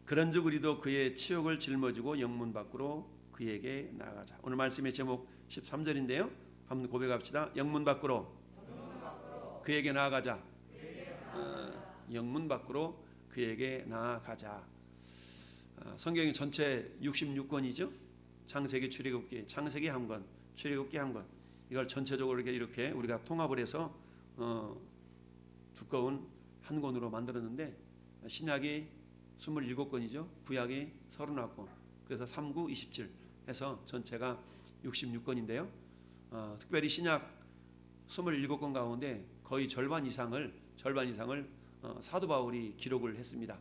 그런즉 우리도 그의 치욕을 짊어지고 영문 밖으로 그에게 나아가자. 오늘 말씀의 제목 13절인데요. 한번 고백합시다. 영문 밖으로 그에게 나아가자. 영문 밖으로 그에게 나아가자. 성경이 전체 66권이죠. 창세기, 출애굽기, 창세기 한 권, 출애굽기 한 권. 이걸 전체적으로 이렇게 우리가 통합을 해서 두꺼운 한 권으로 만들었는데, 신약이 27권이죠. 구약이 39권. 그래서 39, 27 해서 전체가 66권인데요. 특별히 신약 27권 가운데 거의 절반 이상을 사도 바울이 기록을 했습니다.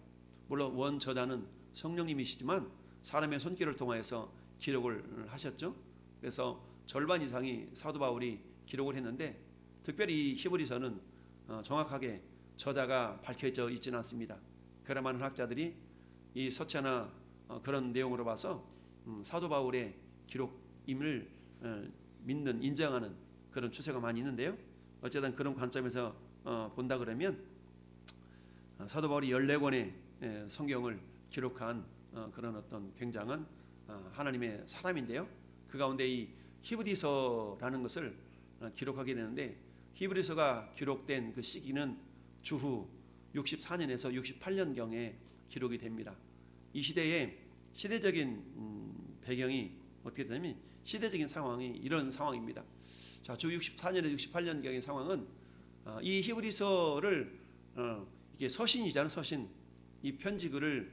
물론 원 저자는 성령님이시지만 사람의 손길을 통하여서 기록을 하셨죠. 그래서 절반 이상이 사도 바울이 기록을 했는데, 특별히 히브리서는 정확하게 저자가 밝혀져 있지는 않습니다. 그러나 많은 학자들이 이 서체나 그런 내용으로 봐서 사도 바울의 기록임을 믿는, 인정하는 그런 추세가 많이 있는데요. 어쨌든 그런 관점에서 본다 그러면 사도 바울이 14권의 성경을 기록한 그런 어떤 굉장한 하나님의 사람인데요. 그 가운데 이 히브리서라는 것을 기록하게 되는데, 히브리서가 기록된 그 시기는 주후 64년에서 68년경에 기록이 됩니다. 이 시대의 시대적인 배경이 어떻게 되냐면, 시대적인 상황이 이런 상황입니다. 자, 주 64년에서 68년경의 상황은 이 히브리서를 이게 서신이잖아요. 서신. 이 편지글을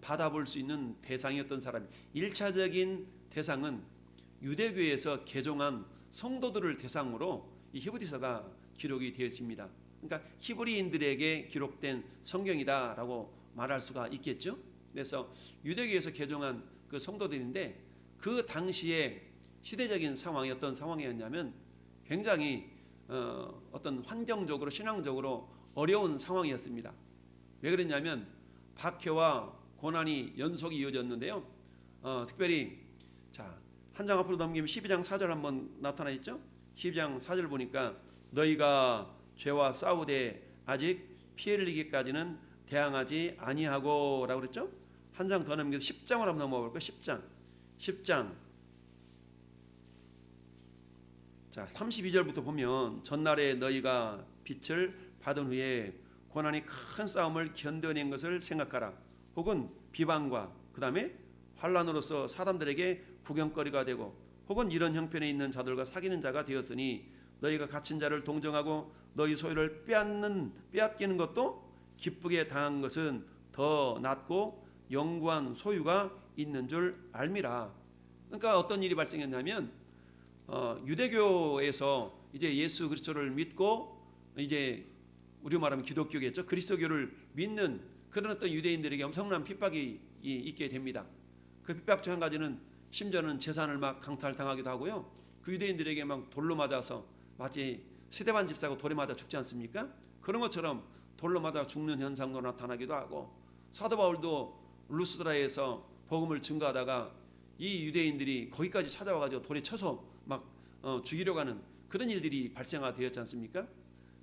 받아볼 수 있는 대상이었던 사람이, 1차적인 대상은 유대교에서 개종한 성도들을 대상으로 이 히브리서가 기록이 되어 있습니다. 그러니까 히브리인들에게 기록된 성경이다라고 말할 수가 있겠죠. 그래서 유대교에서 개종한 그 성도들인데, 그 당시에 시대적인 상황이 어떤 상황이었냐면 굉장히 어떤 환경적으로 신앙적으로 어려운 상황이었습니다. 왜 그랬냐면 박해와 고난이 연속이 이어졌는데요. 특별히 자, 한 장 앞으로 넘기면 12장 4절 한번 나타나 있죠. 12장 4절 보니까 너희가 죄와 싸우되 아직 피 흘리기까지는 대항하지 아니하고 라고 그랬죠. 한 장 더 넘겨서 10장으로 한번 넘어가 볼까요? 10장. 자, 32절부터 보면 전날에 너희가 빛을 받은 후에 고난이 큰 싸움을 견뎌낸 것을 생각하라. 혹은 비방과 그 다음에 환난으로서 사람들에게 구경거리가 되고, 혹은 이런 형편에 있는 자들과 사귀는 자가 되었으니 너희가 갇힌 자를 동정하고 너희 소유를 빼앗기는 것도 기쁘게 당한 것은 더 낫고 영구한 소유가 있는 줄 알미라. 그러니까 어떤 일이 발생했냐면 유대교에서 이제 예수 그리스도를 믿고, 이제 우리 말하면 기독교겠죠. 그리스도교를 믿는 그런 어떤 유대인들에게 엄청난 핍박이 있게 됩니다. 그 핍박 중 한 가지는 심지어는 재산을 막 강탈당하기도 하고요. 그 유대인들에게 막 돌로 맞아서, 마치 스데반 집사가 돌에 맞아 죽지 않습니까? 그런 것처럼 돌로 맞아 죽는 현상도 나타나기도 하고, 사도 바울도 루스드라에서 복음을 증거하다가 이 유대인들이 거기까지 찾아와가지고 돌에 쳐서 막 죽이려고 하는 그런 일들이 발생하게 되었지 않습니까?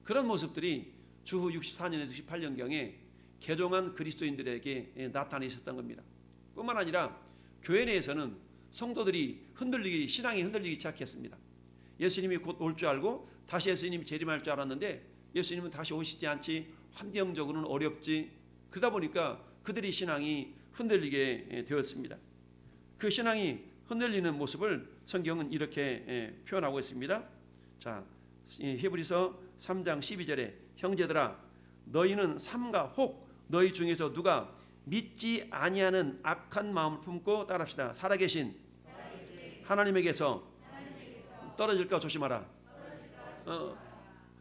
그런 모습들이 주후 64년에서 68년경에 개종한 그리스도인들에게 나타나 있었던 겁니다. 뿐만 아니라 교회 내에서는 성도들이 신앙이 흔들리기 시작했습니다. 예수님이 곧 올 줄 알고 다시 예수님이 재림할 줄 알았는데 예수님은 다시 오시지 않지, 환경적으로는 어렵지. 그러다 보니까 그들이 신앙이 흔들리게 되었습니다. 그 신앙이 흔들리는 모습을 성경은 이렇게 표현하고 있습니다. 자, 히브리서 3장 12절에 형제들아 너희는 삼가 혹 너희 중에서 누가 믿지 아니하는 악한 마음을 품고 따라합시다. 살아계신 하나님에게서 떨어질까 조심하라.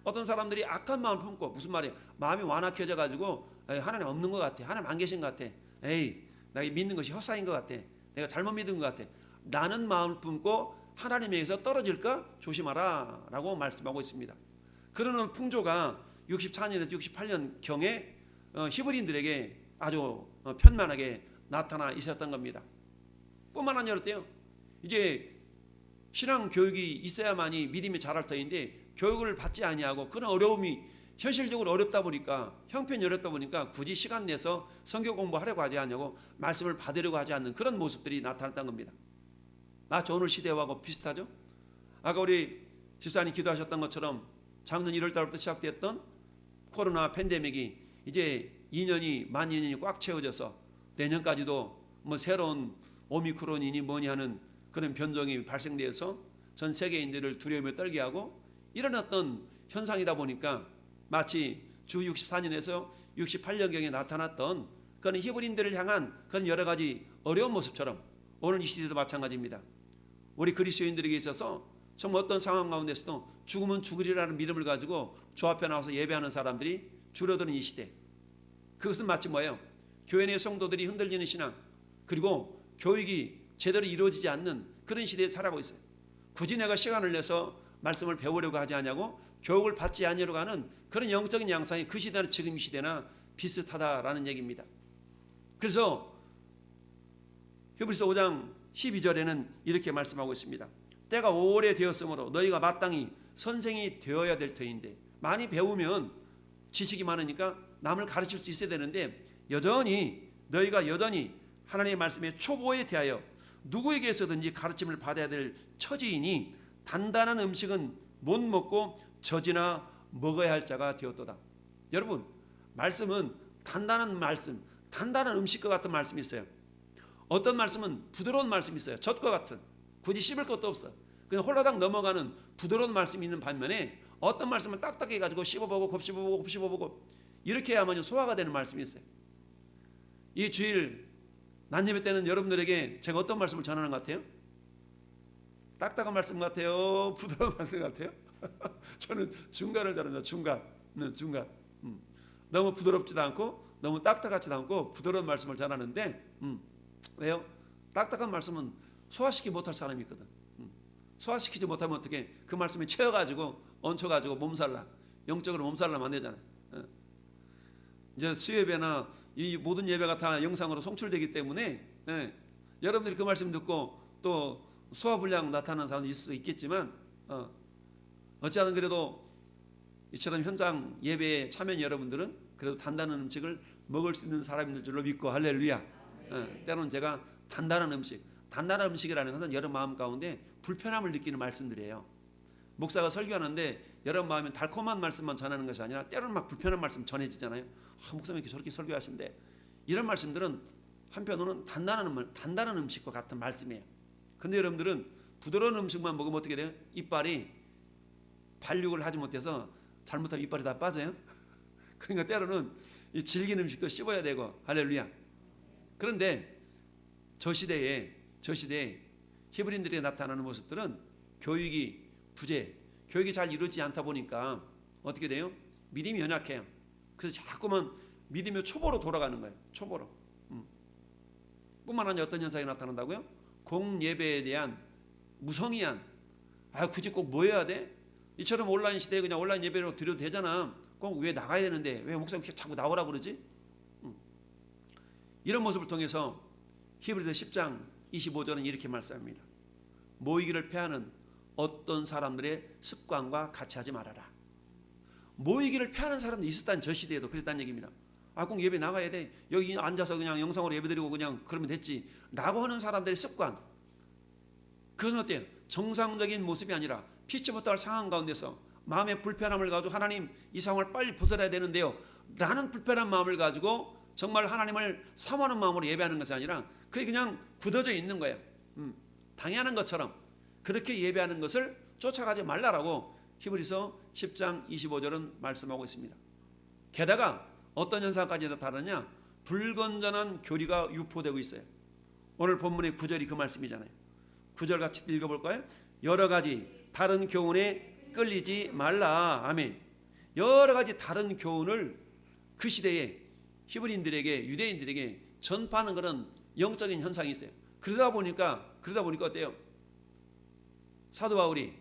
어떤 사람들이 악한 마음을 품고, 무슨 말이에요? 마음이 완악해져 가지고 하나님 없는 것 같아, 하나님 안 계신 것 같아, 에이 나 믿는 것이 허사인 것 같아, 내가 잘못 믿은 것 같아 라는 마음을 품고 하나님에게서 떨어질까 조심하라 라고 말씀하고 있습니다. 그런 풍조가 64년에서 68년경에 히브리인들에게 아주 편만하게 나타나 있었던 겁니다. 뿐만 아니라 어때요? 이제 신앙 교육이 있어야만이 믿음이 자랄 터인데 교육을 받지 아니하고 그런 어려움이 현실적으로 어렵다 보니까, 형편이 어렵다 보니까 굳이 시간 내서 성경 공부하려고 하지 않냐고, 말씀을 받으려고 하지 않는 그런 모습들이 나타났다는 겁니다. 마치 오늘 시대하고 비슷하죠. 아까 우리 집사님 기도하셨던 것처럼 작년 1월 달부터 시작됐던 코로나 팬데믹이 이제 2년이 만 2년이 꽉 채워져서 내년까지도 뭐 새로운 오미크론이니 뭐니 하는 그런 변종이 발생되어서 전 세계인들을 두려움에 떨게 하고 이런 어떤 현상이다 보니까 마치 주 64년에서 68년경에 나타났던 그런 히브리인들을 향한 그런 여러 가지 어려운 모습처럼 오늘 이 시대도 마찬가지입니다. 우리 그리스도인들에게 있어서 정말 어떤 상황 가운데서도 죽으면 죽으리라는 믿음을 가지고 주 앞에 나와서 예배하는 사람들이 줄어드는 이 시대, 그것은 마치 뭐예요? 교회 내 성도들이 흔들리는 신앙, 그리고 교육이 제대로 이루어지지 않는 그런 시대에 살아가고 있어요. 굳이 내가 시간을 내서 말씀을 배우려고 하지 않냐고, 교육을 받지 않으려고 하는 그런 영적인 양상이 그 시대나 지금 이 시대나 비슷하다라는 얘기입니다. 그래서 히브리서 5장 12절에는 이렇게 말씀하고 있습니다. 때가 오래 되었으므로 너희가 마땅히 선생이 되어야 될 터인데, 많이 배우면 지식이 많으니까 남을 가르칠 수 있어야 되는데, 너희가 여전히 하나님의 말씀에 초보에 대하여 누구에게서든지 가르침을 받아야 될 처지이니 단단한 음식은 못 먹고 젖이나 먹어야 할 자가 되었도다. 여러분, 말씀은 단단한 말씀, 단단한 음식과 같은 말씀이 있어요. 어떤 말씀은 부드러운 말씀이 있어요. 젖과 같은, 굳이 씹을 것도 없어, 그냥 홀라당 넘어가는 부드러운 말씀이 있는 반면에 어떤 말씀은 딱딱해가지고 씹어보고 곱씹어보고 곱씹어보고 이렇게 해야만 소화가 되는 말씀이 있어요. 이 주일 난예배 때는 여러분들에게 제가 어떤 말씀을 전하는 것 같아요? 딱딱한 말씀 같아요? 부드러운 말씀 같아요? 저는 중간을 전합니다. 중간. 너무 부드럽지도 않고 너무 딱딱하지도 않고 부드러운 말씀을 전하는데, 왜요? 딱딱한 말씀은 소화시키지 못할 사람이 있거든. 소화시키지 못하면 어떻게 그 말씀에 채워가지고 얹혀가지고 몸살나, 영적으로 몸살나면 안 되잖아요. 이제 수예배나 이 모든 예배가 다 영상으로 송출되기 때문에 여러분들이 그 말씀 듣고 또 소화불량 나타나는 사람도 있을 수 있겠지만, 어찌하든 그래도 이처럼 현장 예배에 참여한 여러분들은 그래도 단단한 음식을 먹을 수 있는 사람인 줄로 믿고, 할렐루야. 때로는 제가 단단한 음식이라는 것은 여러분 마음 가운데 불편함을 느끼는 말씀들이에요. 목사가 설교하는데 여러분 마음에 달콤한 말씀만 전하는 것이 아니라 때로는 막 불편한 말씀 전해지잖아요. 목사님 이렇게 저렇게 설교하신데, 이런 말씀들은 한편으로는 단단한 음식과 같은 말씀이에요. 근데 여러분들은 부드러운 음식만 먹으면 어떻게 돼요? 이빨이 발육을 하지 못해서 잘못하면 이빨이 다 빠져요. 그러니까 때로는 이 질긴 음식도 씹어야 되고, 할렐루야. 그런데 저 시대에 히브리인들이 나타나는 모습들은 교육이 잘 이루어지지 않다 보니까 어떻게 돼요? 믿음이 연약해요. 그래서 자꾸만 믿음의 초보로 돌아가는 거예요. 초보로. 뿐만 아니라 어떤 현상이 나타난다고요? 공예배에 대한 무성의한, 굳이 꼭 뭐 해야 돼? 이처럼 온라인 시대에 그냥 온라인 예배로 드려도 되잖아. 꼭 왜 나가야 되는데 왜 목사님 자꾸 나오라고 그러지? 이런 모습을 통해서 히브리서 10장 25절은 이렇게 말씀합니다. 모이기를 패하는 어떤 사람들의 습관과 같이 하지 말아라. 모이기를 패하는 사람도 있었다는, 저 시대에도 그랬다는 얘기입니다. 꼭 예배 나가야 돼, 여기 앉아서 그냥 영상으로 예배드리고 그냥 그러면 됐지 라고 하는 사람들의 습관, 그것은 어때요? 정상적인 모습이 아니라 피치 못할 상황 가운데서 마음의 불편함을 가지고 하나님 이 상황을 빨리 벗어나야 되는데요 라는 불편한 마음을 가지고 정말 하나님을 사모하는 마음으로 예배하는 것이 아니라 그게 그냥 굳어져 있는 거예요. 당연한 것처럼 그렇게 예배하는 것을 쫓아가지 말라라고 히브리서 10장 25절은 말씀하고 있습니다. 게다가 어떤 현상까지 나타나냐? 불건전한 교리가 유포되고 있어요. 오늘 본문의 9절이 그 말씀이잖아요. 9절 같이 읽어볼까요? 여러 가지 다른 교훈에 끌리지 말라. 아멘. 여러 가지 다른 교훈을 그 시대에 히브리인들에게, 유대인들에게 전파하는 그런 영적인 현상이 있어요. 그러다 보니까 어때요? 사도 바울이,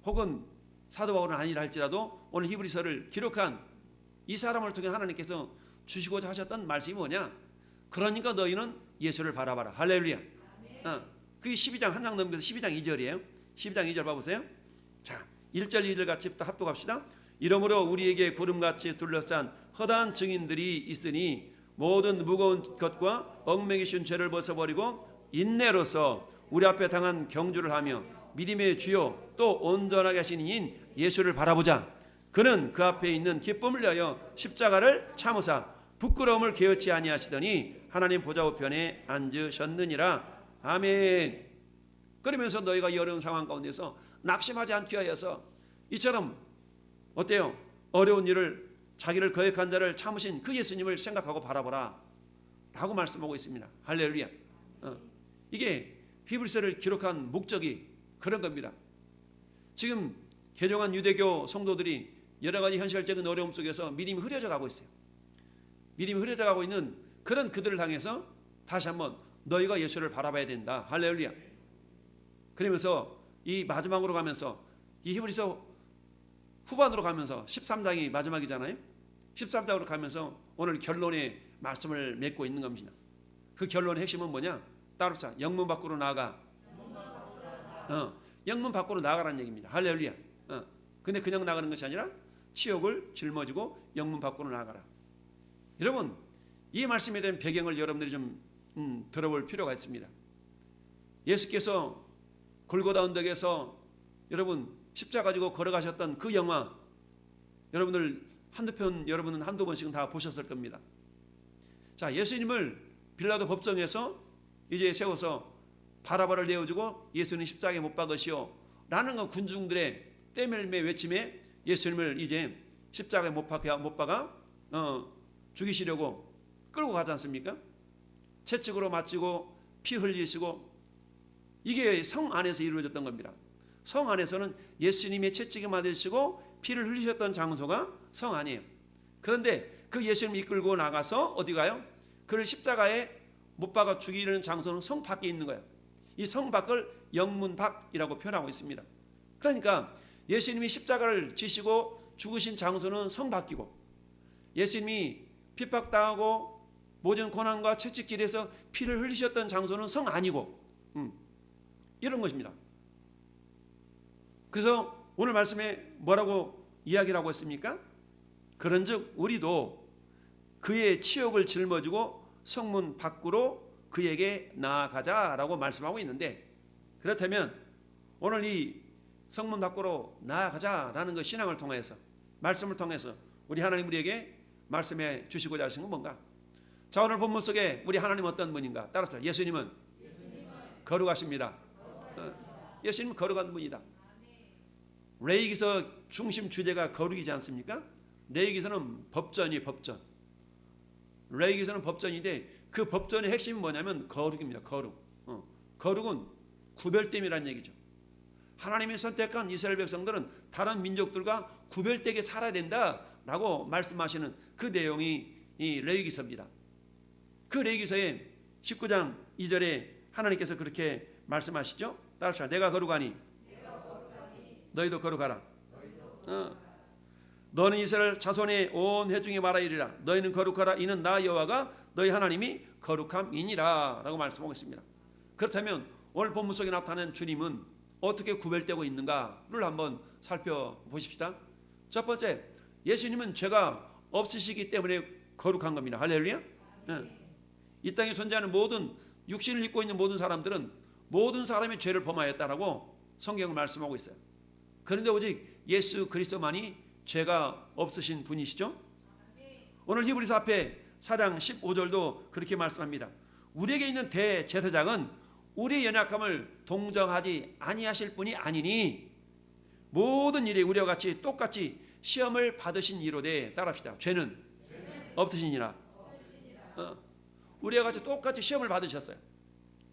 혹은 사도 바울은 아니라 할지라도 오늘 히브리서를 기록한 이 사람을 통해 하나님께서 주시고자 하셨던 말씀이 뭐냐? 그러니까 너희는 예수를 바라봐라. 할렐루야. 그게 12장 한 장 넘겨서 12장 2절이에요. 12장 2절 봐보세요. 자, 1절 2절 같이 합독합시다. 이러므로 우리에게 구름같이 둘러싼 허다한 증인들이 있으니 모든 무거운 것과 얽매기 쉬운 죄를 벗어버리고 인내로서 우리 앞에 당한 경주를 하며 믿음의 주요 또 온전하게 하신 이인 예수를 바라보자. 그는 그 앞에 있는 기쁨을 위하여 십자가를 참으사 부끄러움을 개의치 아니하시더니 하나님 보좌 우편에 앉으셨느니라. 아멘. 그러면서 너희가 이 어려운 상황 가운데서 낙심하지 않기 위하여서 이처럼 어때요? 어려운 일을 자기를 거역한 자를 참으신 그 예수님을 생각하고 바라보라 라고 말씀하고 있습니다. 할렐루야. 이게 히브리서를 기록한 목적이 그런 겁니다. 지금 개종한 유대교 성도들이 여러 가지 현실적인 어려움 속에서 믿음이 흐려져 가고 있어요. 믿음이 흐려져 가고 있는 그런 그들을 향해서 다시 한번 너희가 예수를 바라봐야 된다. 할렐루야. 그러면서 이 마지막으로 가면서 이 히브리서 후반으로 가면서 13장이 마지막이잖아요. 13장으로 가면서 오늘 결론의 말씀을 맺고 있는 겁니다. 그 결론의 핵심은 뭐냐? 따라서 영문 밖으로 나아가. 영문 밖으로 나아가라는 얘기입니다. 할렐루야. 근데 그냥 나가는 것이 아니라 치욕을 짊어지고 영문 밖으로 나아가라. 여러분, 이 말씀에 대한 배경을 여러분들이 좀 들어볼 필요가 있습니다. 예수께서 골고다 언덕에서 여러분 십자가 가지고 걸어가셨던 그 영화, 여러분들 한두 편, 여러분은 한두 번씩은 다 보셨을 겁니다. 자, 예수님을 빌라도 법정에서 이제 세워서 바라바를 내어주고 예수님 십자가에 못 박으시오 라는 건 군중들의 떼멜매 외침에 예수님을 이제 십자가에 못 박아 죽이시려고 끌고 가지 않습니까? 채찍으로 맞추고 피 흘리시고, 이게 성 안에서 이루어졌던 겁니다. 성 안에서는 예수님의 채찍에 맞으시고 피를 흘리셨던 장소가 성 안이에요. 그런데 그 예수님을 이끌고 나가서 어디 가요? 그를 십자가에 못 박아 죽이려는 장소는 성 밖에 있는 거예요. 이 성 밖을 영문 밖이라고 표현하고 있습니다. 그러니까 예수님이 십자가를 지시고 죽으신 장소는 성 밖이고, 예수님이 핍박당하고 모든 고난과 채찍질에서 피를 흘리셨던 장소는 성 안이고, 이런 것입니다. 그래서 오늘 말씀에 뭐라고 이야기를 하고 있습니까? 그런즉 우리도 그의 치욕을 짊어지고 성문 밖으로 그에게 나아가자라고 말씀하고 있는데, 그렇다면 오늘 이 성문 밖으로 나아가자라는 그 신앙을 통해서, 말씀을 통해서 우리 하나님 우리에게 말씀해 주시고자 하신 건 뭔가? 자, 오늘 본문 속에 우리 하나님 어떤 분인가? 따라서 예수님은 거룩하십니다. 예수님은 거룩한 분이다. 레위기서 중심 주제가 거룩이지 않습니까? 레위기서는 법전이 법전. 레위기서는 법전인데 그 법전의 핵심은 뭐냐면 거룩입니다. 거룩. 거룩은 구별됨이라는 얘기죠. 하나님이 선택한 이스라엘 백성들은 다른 민족들과 구별되게 살아야 된다라고 말씀하시는 그 내용이 이 레위기서입니다. 그 레위기서의 19장 2절에 하나님께서 그렇게 말씀하시죠. 따라서 내가 거룩하니 너희도 거룩하라. 너는 이스라엘 자손의 온 회중에 말하 이르라. 너희는 거룩하라. 이는 나 여호와가 너희 하나님이 거룩함이니라 라고 말씀하고 있습니다. 그렇다면 오늘 본문 속에 나타난 주님은 어떻게 구별되고 있는가를 한번 살펴보십시다. 첫 번째, 예수님은 죄가 없으시기 때문에 거룩한 겁니다. 할렐루야. 이 땅에 존재하는 모든 육신을 입고 있는 모든 사람들은 모든 사람의 죄를 범하였다라고 성경은 말씀하고 있어요. 그런데 오직 예수 그리스도만이 죄가 없으신 분이시죠. 오늘 히브리서 앞에 4장 15절도 그렇게 말씀합니다. 우리에게 있는 대제사장은 우리의 연약함을 동정하지 아니하실 분이 아니니 모든 일에 우리와 같이 똑같이 시험을 받으신 이로되, 따라합시다. 죄는 없으시니라. 우리와 같이 똑같이 시험을 받으셨어요.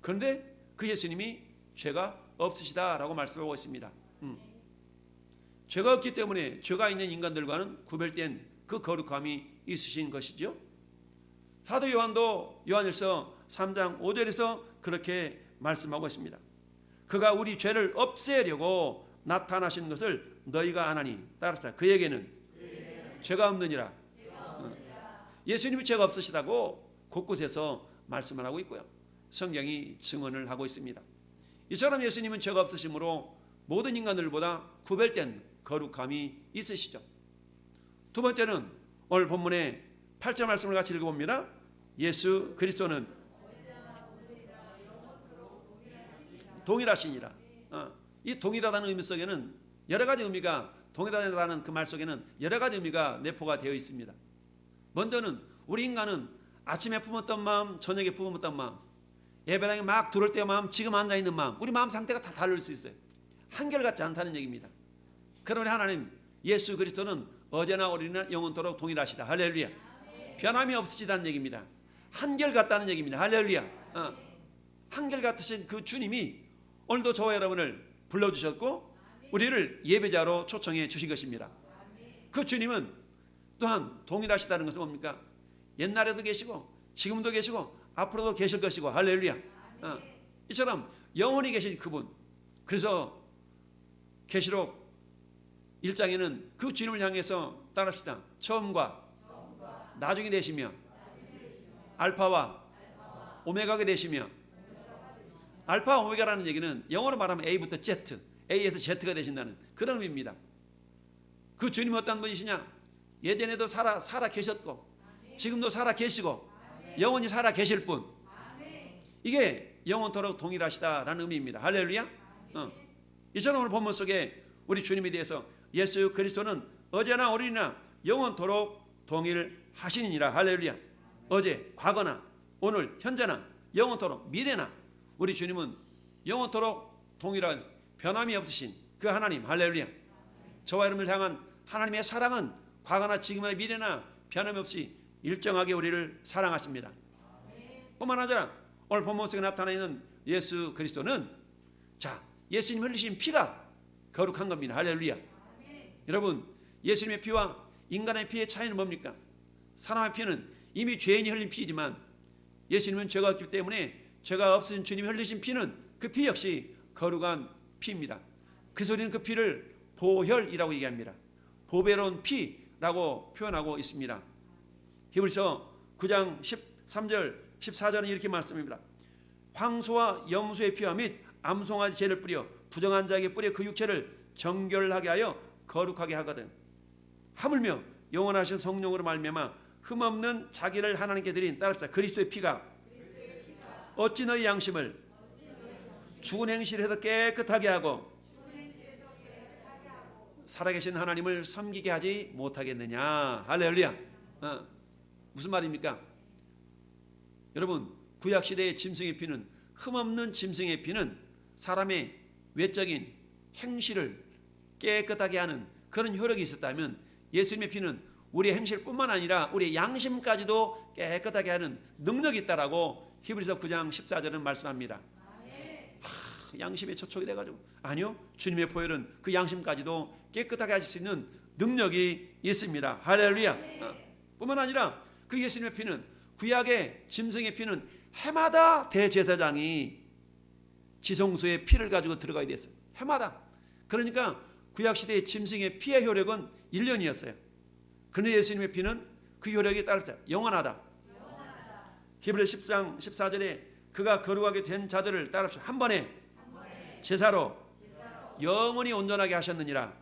그런데 그 예수님이 죄가 없으시다라고 말씀하고 있습니다. 죄가 없기 때문에 죄가 있는 인간들과는 구별된 그 거룩함이 있으신 것이죠. 사도 요한도 요한일서 3장 5절에서 그렇게 말씀하고 있습니다. 그가 우리 죄를 없애려고 나타나신 것을 너희가 아나니, 따라서 그에게는 죄가 없느니라. 예수님이 죄가 없으시다고 곳곳에서 말씀을 하고 있고요. 성경이 증언을 하고 있습니다. 이처럼 예수님은 죄가 없으심으로 모든 인간들보다 구별된 거룩함이 있으시죠. 두 번째는 오늘 본문의 8절 말씀을 같이 읽어봅니다. 예수 그리스도는 동일하시니라. 이 동일하다는 의미 속에는 여러 가지 의미가, 동일하다는 그 말 속에는 여러 가지 의미가 내포가 되어 있습니다. 먼저는 우리 인간은 아침에 품었던 마음, 저녁에 품었던 마음, 예배당에 막 들어올 때 마음, 지금 앉아있는 마음, 우리 마음 상태가 다 다를 수 있어요. 한결같지 않다는 얘기입니다. 그러나 하나님 예수 그리스도는 어제나 오늘이나 영원토록 동일하시다. 할렐루야. 변함이 없으시다는 얘기입니다. 한결같다는 얘기입니다. 할렐루야. 한결같으신 그 주님이 오늘도 저와 여러분을 불러주셨고 우리를 예배자로 초청해 주신 것입니다. 그 주님은 또한 동일하시다는 것은 뭡니까? 옛날에도 계시고 지금도 계시고 앞으로도 계실 것이고 할렐루야. 이처럼 영원히 계신 그분. 그래서 계시록 1장에는 그 주님을 향해서 따라합시다. 처음과 나중에 되시며 알파와 오메가가 되시며, 알파 오메가라는 얘기는 영어로 말하면 A부터 Z, A에서 Z가 되신다는 그런 의미입니다. 그 주님은 어떤 분이시냐? 예전에도 살아 계셨고 지금도 살아 계시고 영원히 살아 계실 분. 이게 영원토록 동일하시다라는 의미입니다. 할렐루야. 이처럼 오늘 본문 속에 우리 주님에 대해서 예수 그리스도는 어제나 오늘이나 영원토록 동일하시니라. 할렐루야. 어제, 과거나 오늘, 현재나 영원토록 미래나 우리 주님은 영원토록 동일한 변함이 없으신 그 하나님. 할렐루야. 저와 여러분을 향한 하나님의 사랑은 과거나 지금이나 미래나 변함이 없이 일정하게 우리를 사랑하십니다. 뿐만 아니라 오늘 본문 속에 나타나 있는 예수 그리스도는 예수님 흘리신 피가 거룩한 겁니다. 할렐루야. 여러분, 예수님의 피와 인간의 피의 차이는 뭡니까? 사람의 피는 이미 죄인이 흘린 피이지만 예수님은 죄가 없기 때문에 죄가 없으신 주님이 흘리신 피는 그 피 역시 거룩한 피입니다. 그래서 우리는 그 피를 보혈이라고 얘기합니다. 보배로운 피라고 표현하고 있습니다. 히브리서 9장 13절 14절은 이렇게 말씀합니다. 황소와 염소의 피와 및 암송아지 죄를 뿌려 부정한 자에게 뿌려 그 육체를 정결하게 하여 거룩하게 하거든. 하물며 영원하신 성령으로 말미암아 흠없는 자기를 하나님께 드린, 따라합시다, 그리스도의 피가 어찌 너희 양심을 죽은 행실에서 깨끗하게 하고 살아계신 하나님을 섬기게 하지 못하겠느냐. 할렐루야. 무슨 말입니까? 여러분, 구약시대의 짐승의 피는, 흠없는 짐승의 피는 사람의 외적인 행실을 깨끗하게 하는 그런 효력이 있었다면 예수님의 피는 우리의 행실뿐만 아니라 우리의 양심까지도 깨끗하게 하는 능력이 있다라고 히브리서 9장 14절은 말씀합니다. 양심에 저촉이 돼가지고, 아니요, 주님의 보혈은 그 양심까지도 깨끗하게 하실 수 있는 능력이 있습니다. 할렐루야. 뿐만 아니라 그 예수님의 피는, 구약의 짐승의 피는 해마다 대제사장이 지성소에 피를 가지고 들어가야 됐어요. 해마다. 그러니까 구약시대의 짐승의 피의 효력은 1년이었어요. 그런데 예수님의 피는 그 효력이 따르다 영원하다. 히브리서 10장 14절에 그가 거룩하게 된 자들을 따라서 한 번에 제사로 영원히 온전하게 하셨느니라.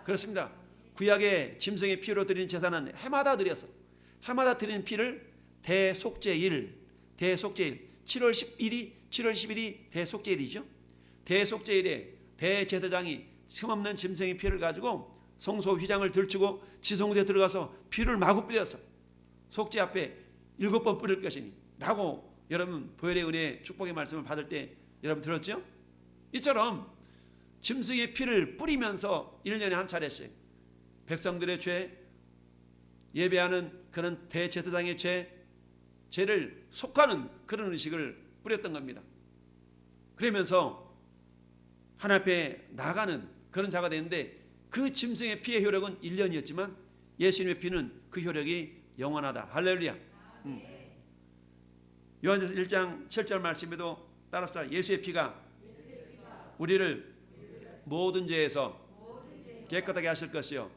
그렇습니다. 구약의 짐승의 피로 드리는 제사는 해마다 드렸어. 해마다 드리는 피를 대속죄일 7월 10일이 대속죄일이죠. 대속죄일에 대제사장이 흠없는 짐승의 피를 가지고 성소 휘장을 들추고 지성소에 들어가서 피를 마구 뿌렸어. 속죄 앞에 7번 뿌릴 것이니 라고 여러분 보혈의 은혜 축복의 말씀을 받을 때 여러분 들었죠? 이처럼 짐승의 피를 뿌리면서 1년에 한 차례씩 백성들의 죄, 예배하는 그런 대제사장의 죄를 속하는 그런 의식을 뿌렸던 겁니다. 그러면서 하나님 앞에 나가는 그런 자가 되는데, 그 짐승의 피의 효력은 1년이었지만 예수님의 피는 그 효력이 영원하다. 할렐루야. 요한일서 1장 7절 말씀에도 따라서 예수의 피가 우리를 모든 죄에서 깨끗하게 하실 것이요.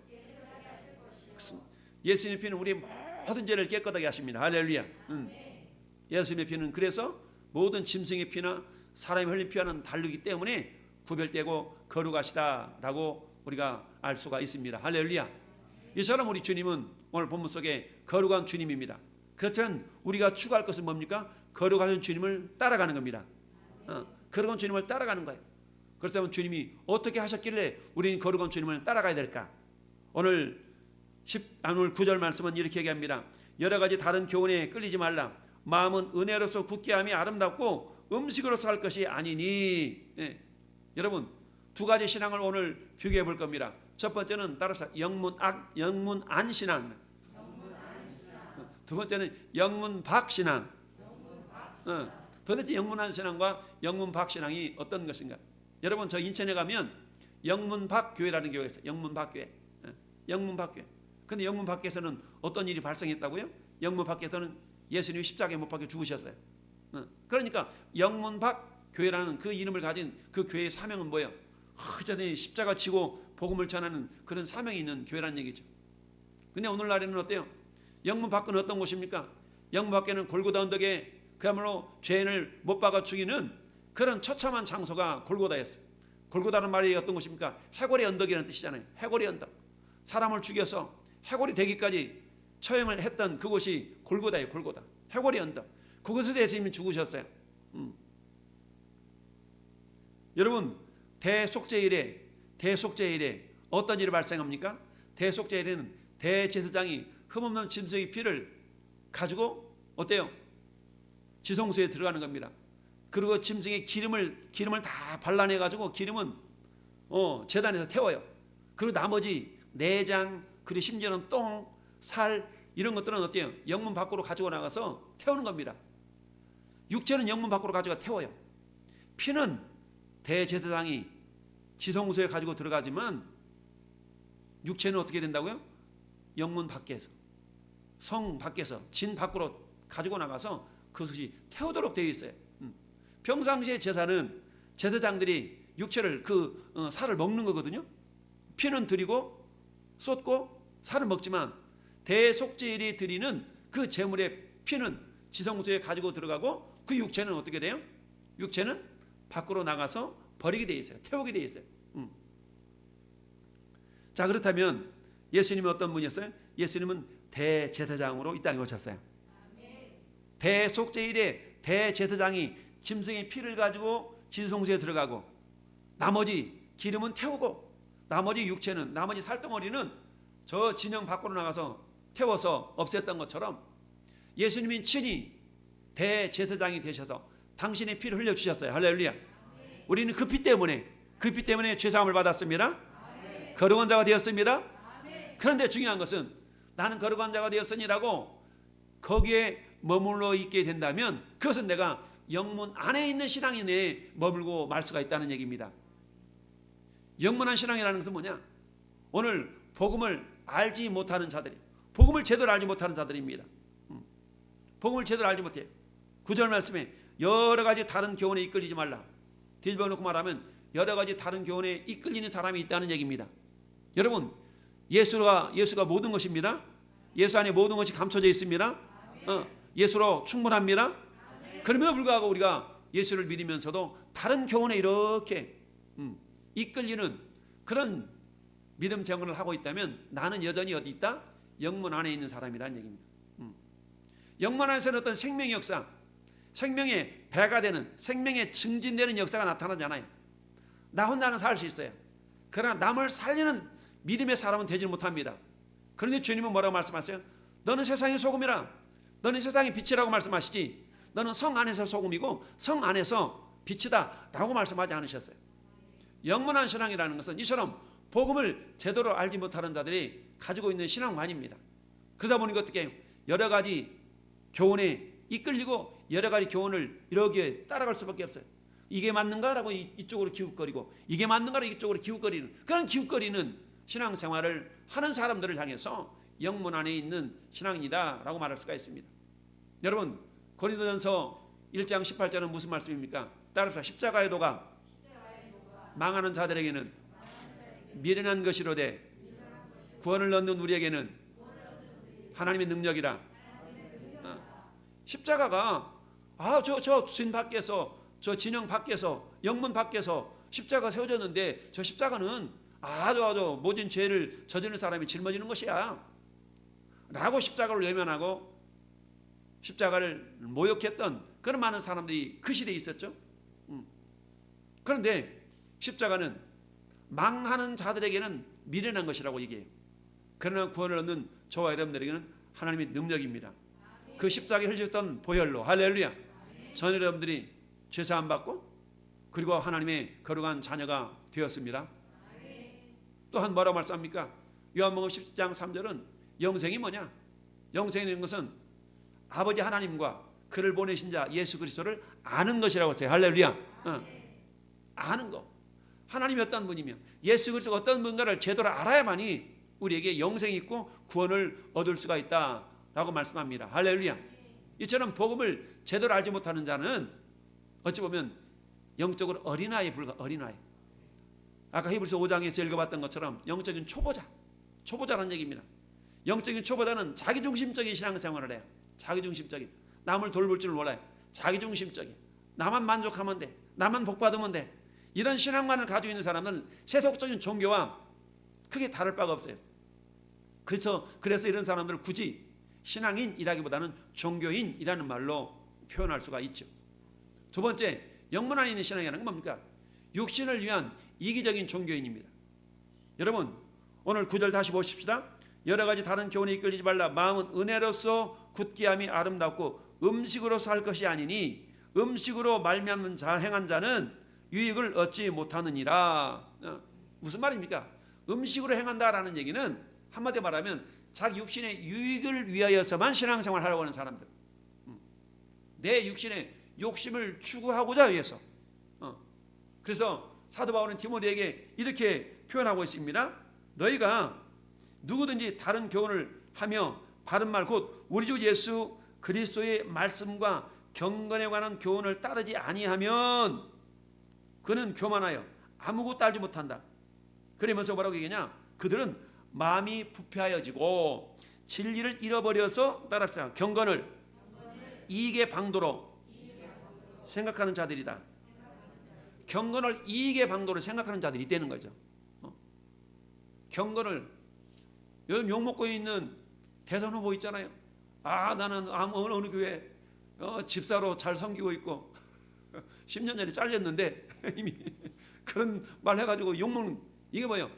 예수님의 피는 우리 모든 죄를 깨끗하게 하십니다. 할렐루야. 예수님의 피는 그래서 모든 짐승의 피나 사람이 흘린 피와는 다르기 때문에 구별되고 거룩하시다라고 우리가 알 수가 있습니다. 할렐루야. 이처럼 우리 주님은 오늘 본문 속에 거룩한 주님입니다. 그렇다면 우리가 추구할 것은 뭡니까? 거룩한 주님을 따라가는 겁니다. 거룩한 주님을 따라가는 거예요. 그렇다면 주님이 어떻게 하셨길래 우리는 거룩한 주님을 따라가야 될까? 오늘 9절 말씀은 이렇게 얘기합니다. 여러 가지 다른 교훈에 끌리지 말라. 마음은 은혜로서 굳게 함이 아름답고 음식으로서 할 것이 아니니. 여러분 두 가지 신앙을 오늘 비교해 볼 겁니다. 첫 번째는 따라서 영문안 신앙. 두 번째는 영문박 신앙. 도대체 영문안 신앙과 영문박 신앙이 어떤 것인가? 여러분 저 인천에 가면 영문박 교회라는 교회가 있어요. 영문박 교회. 영문박 교회. 근데 영문박에서는 어떤 일이 발생했다고요? 영문박에서는 예수님이 십자가에 못 박혀 죽으셨어요. 그러니까 영문박 교회라는 그 이름을 가진 그 교회의 사명은 뭐예요? 여전히 십자가 지고 복음을 전하는 그런 사명이 있는 교회라는 얘기죠. 근데 오늘날에는 어때요? 영문박은 어떤 곳입니까? 영문박에는 골고다 언덕에 그야말로 죄인을 못 박아 죽이는 그런 처참한 장소가 골고다였어요. 골고다는 말이 어떤 곳입니까? 해골의 언덕이라는 뜻이잖아요. 해골의 언덕. 사람을 죽여서 해골이 되기까지 처형을 했던 그곳이 골고다예요. 골고다. 해골의 언덕. 그곳에서 예수님이 죽으셨어요. 여러분 대속죄일에 어떤 일이 발생합니까? 대속죄일에는 대제사장이 흠없는 짐승의 피를 가지고 어때요? 지성소에 들어가는 겁니다. 그리고 짐승의 기름을 다 발라내 가지고 기름은 제단에서 태워요. 그리고 나머지 내장 그리고 심지어는 똥, 살 이런 것들은 어때요? 영문 밖으로 가지고 나가서 태우는 겁니다. 육체는 영문 밖으로 가져가 태워요. 피는 대제사장이 지성소에 가지고 들어가지만 육체는 어떻게 된다고요? 영문 밖에서 성 밖에서 진 밖으로 가지고 나가서 그것이 태우도록 되어 있어요. 평상시에 제사는 제사장들이 육체를 살을 먹는 거거든요. 피는 드리고 쏟고 살을 먹지만 대속죄일이 드리는 그 제물의 피는 지성소에 가지고 들어가고 그 육체는 어떻게 돼요? 육체는 밖으로 나가서 버리게 되어 있어요. 태우게 되어 있어요. 자 그렇다면 예수님은 어떤 분이었어요? 예수님은 대제사장으로 이 땅에 오셨어요. 대속죄일에 대제사장이 짐승의 피를 가지고 지성소에 들어가고 나머지 기름은 태우고 나머지 육체는 나머지 살덩어리는 저 진영 밖으로 나가서 태워서 없앴던 것처럼 예수님이 친히 대제사장이 되셔서 당신의 피를 흘려주셨어요. 할렐루야. 우리는 그 피 때문에 죄사함을 받았습니다. 거룩한 자가 되었습니다. 그런데 중요한 것은 나는 거룩한 자가 되었으니라고 거기에 머물러 있게 된다면 그것은 내가 영문 안에 있는 신앙이 내에 머물고 말 수가 있다는 얘기입니다. 영문한 신앙이라는 것은 뭐냐? 오늘 복음을 알지 못하는 자들이 복음을 제대로 알지 못하는 자들입니다. 복음을 제대로 알지 못해. 9절 말씀에 여러 가지 다른 교훈에 이끌리지 말라. 뒤집어 놓고 말하면 여러 가지 다른 교훈에 이끌리는 사람이 있다는 얘기입니다. 여러분 예수가 모든 것입니다. 예수 안에 모든 것이 감춰져 있습니다. 예수로 충분합니다. 그럼에도 불구하고 우리가 예수를 믿으면서도 다른 교훈에 이렇게 이끌리는 그런 믿음 생활을 하고 있다면 나는 여전히 어디 있다? 영문 안에 있는 사람이라는 얘기입니다. 영문 안에서는 어떤 생명의 역사, 생명의 배가 되는, 생명의 증진되는 역사가 나타나잖아요. 나 혼자는 살 수 있어요. 그러나 남을 살리는 믿음의 사람은 되지 못합니다. 그런데 주님은 뭐라고 말씀하세요? 너는 세상의 소금이라. 너는 세상의 빛이라고 말씀하시지. 너는 성 안에서 소금이고 성 안에서 빛이다 라고 말씀하지 않으셨어요. 영문한 신앙이라는 것은 이처럼 복음을 제대로 알지 못하는 자들이 가지고 있는 신앙관입니다. 그러다 보니까 어떻게 여러 가지 교훈에 이끌리고 여러 가지 교훈을 이렇게 따라갈 수밖에 없어요. 이게 맞는가라고 이쪽으로 기웃거리고 이게 맞는가라고 이쪽으로 기웃거리는 그런 기웃거리는 신앙생활을 하는 사람들을 향해서 영문 안에 있는 신앙이다 라고 말할 수가 있습니다. 여러분 고린도전서 1장 18절은 무슨 말씀입니까? 따라서 십자가의 도가 망하는 자들에게는 미련한 것이로되 구원을 얻는 우리에게는 하나님의 능력이라. 십자가가 저 진 밖에서 저 진영 밖에서 영문 밖에서 십자가 세워졌는데 저 십자가는 아주 모진 죄를 저지른 사람이 짊어지는 것이야 라고 십자가를 외면하고 십자가를 모욕했던 그런 많은 사람들이 그 시대에 있었죠. 그런데 십자가는 망하는 자들에게는 미련한 것이라고 얘기해요. 그러나 구원을 얻는 저와 여러분들에게는 하나님의 능력입니다. 그 십자가에 흘렸던 보혈로 할렐루야. 전 여러분들이 죄사함 받고 그리고 하나님의 거룩한 자녀가 되었습니다. 또한 뭐라고 말씀합니까? 요한복음 10장 3절은 영생이 뭐냐? 영생이라는 것은 아버지 하나님과 그를 보내신 자 예수 그리스도를 아는 것이라고 했어요. 할렐루야. 아는 거. 하나님이 어떤 분이며 예수 그리스도가 어떤 분가를 제대로 알아야만이 우리에게 영생이 있고 구원을 얻을 수가 있다라고 말씀합니다. 할렐루야. 이처럼 복음을 제대로 알지 못하는 자는 어찌 보면 영적으로 어린아이에 불과 어린아이. 아까 히브리서 5장에서 읽어봤던 것처럼 영적인 초보자라는 얘기입니다. 영적인 초보자는 자기중심적인 신앙생활을 해요. 자기중심적인. 남을 돌볼 줄 몰라요. 자기중심적인. 나만 만족하면 돼. 나만 복받으면 돼. 이런 신앙만을 가지고 있는 사람은 세속적인 종교와 크게 다를 바가 없어요. 그래서 이런 사람들을 굳이 신앙인이라기보다는 종교인이라는 말로 표현할 수가 있죠. 두 번째, 영문 안에 있는 신앙이라는 건 뭡니까? 육신을 위한 이기적인 종교인입니다. 여러분 오늘 9절 다시 보십시다. 여러 가지 다른 교훈에 이끌리지 말라. 마음은 은혜로서 굳게 함이 아름답고 음식으로서 할 것이 아니니 음식으로 말미암는 자 행한 자는 유익을 얻지 못하느니라. 무슨 말입니까? 음식으로 행한다라는 얘기는 한마디로 말하면 자기 육신의 유익을 위하여서만 신앙생활을 하려고 하는 사람들. 내 육신의 욕심을 추구하고자 위해서. 그래서 사도 바울은 디모데에게 이렇게 표현하고 있습니다. 너희가 누구든지 다른 교훈을 하며 바른 말 곧 우리 주 예수 그리스도의 말씀과 경건에 관한 교훈을 따르지 아니하면 그는 교만하여 아무것도 알지 못한다. 그러면서 뭐라고 얘기하냐? 그들은 마음이 부패하여지고 진리를 잃어버려서 따라합시다. 경건을 이익의 방도로 생각하는 자들이다. 경건을 이익의 방도로 생각하는 자들이 있다는 거죠. 경건을 요즘 욕먹고 있는 대선 후보 있잖아요. 나는 어느 교회 집사로 잘 섬기고 있고 10년 전에 잘렸는데 이미 그런 말 해가지고 욕먹는 이게 뭐예요?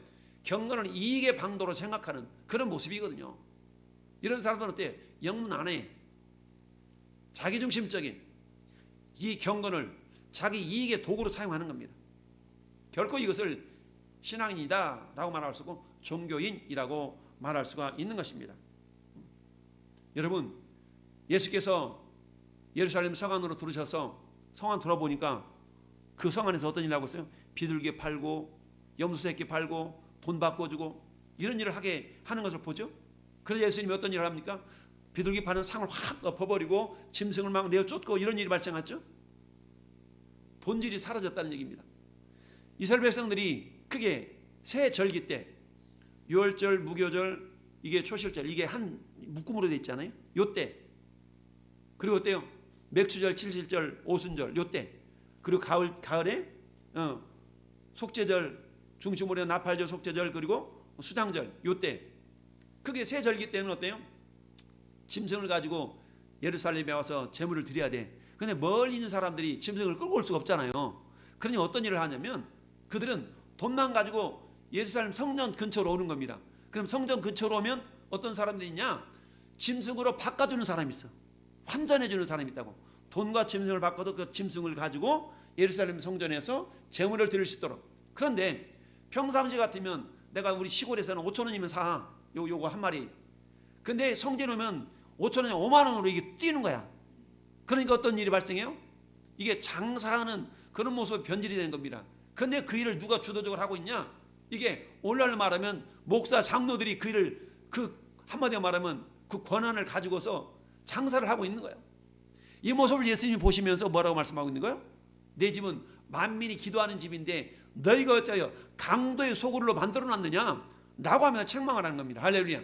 경건을 이익의 방도로 생각하는 그런 모습이거든요. 이런 사람들은 어때요? 영문 안에 자기중심적인 이 경건을 자기 이익의 도구로 사용하는 겁니다. 결코 이것을 신앙인이다 라고 말할 수 없고 종교인이라고 말할 수가 있는 것입니다. 여러분 예수께서 예루살렘 성 안으로 들어오셔서 성 안 들어보니까 그 성 안에서 어떤 일을 하고 있어요? 비둘기 팔고 염소 새끼 팔고 돈 바꿔주고 이런 일을 하게 하는 것을 보죠. 그래서 예수님이 어떤 일을 합니까? 비둘기 파는 상을 확 엎어버리고 짐승을 막 내어 쫓고 이런 일이 발생했죠. 본질이 사라졌다는 얘기입니다. 이스라엘 백성들이 크게 새 절기 때 유월절, 무교절, 이게 초실절 이게 한 묶음으로 돼 있잖아요. 요때 그리고 어때요? 맥추절, 칠실절, 오순절 요때 그리고 가을에 속죄절, 중추모래 나팔절, 속죄절 그리고 수장절 요때 그게 새 절기 때는 어때요? 짐승을 가지고 예루살렘에 와서 제물을 드려야 돼. 근데 멀리 있는 사람들이 짐승을 끌고 올 수가 없잖아요. 그러니 어떤 일을 하냐면 그들은 돈만 가지고 예루살렘 성전 근처로 오는 겁니다. 그럼 성전 근처로 오면 어떤 사람들이 있냐? 짐승으로 바꿔주는 사람이 있어. 환전해주는 사람이 있다고. 돈과 짐승을 바꿔도 그 짐승을 가지고 예루살렘 성전에서 제물을 드릴 수 있도록. 그런데 평상시 같으면 내가 우리 시골에서는 5,000원이면 사. 요거 한 마리. 근데 성전에 오면 5,000원이 5만 원으로 이게 뛰는 거야. 그러니까 어떤 일이 발생해요? 이게 장사하는 그런 모습이 변질이 되는 겁니다. 근데 그 일을 누가 주도적으로 하고 있냐? 이게 오늘날 말하면 목사 장로들이 그 일을 한마디로 말하면 그 권한을 가지고서 장사를 하고 있는 거예요. 이 모습을 예수님이 보시면서 뭐라고 말씀하고 있는 거예요? 내 집은 만민이 기도하는 집인데 너희가 어째요 강도의 소굴로 만들어놨느냐? 라고 하면서 책망을 하는 겁니다. 할렐루야.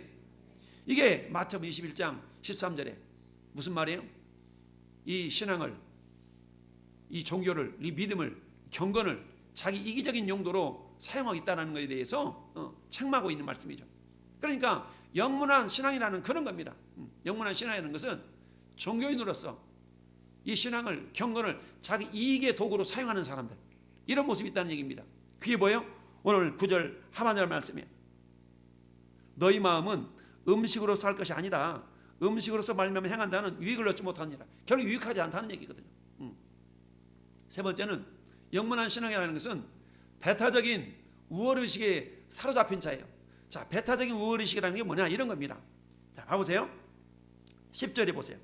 이게 마태복음 21장 13절에 무슨 말이에요? 이 신앙을, 이 종교를, 이 믿음을, 경건을 자기 이기적인 용도로 사용하겠다는 것에 대해서 책망하고 있는 말씀이죠. 그러니까 영문한 신앙이라는 그런 겁니다. 영문한 신앙이라는 것은 종교인으로서 이 신앙을, 경건을 자기 이익의 도구로 사용하는 사람들, 이런 모습이 있다는 얘기입니다. 그게 뭐예요? 오늘 9절 하반절 말씀이에요. 너희 마음은 음식으로서 할 것이 아니다. 음식으로서 말미암아 행한 자는 유익을 얻지 못하느니라. 결국 유익하지 않다는 얘기거든요. 세 번째는 영문한 신앙이라는 것은 배타적인 우월의식에 사로잡힌 자예요. 자, 배타적인 우월의식이라는 게 뭐냐, 이런 겁니다. 자, 봐보세요. 10절에 보세요.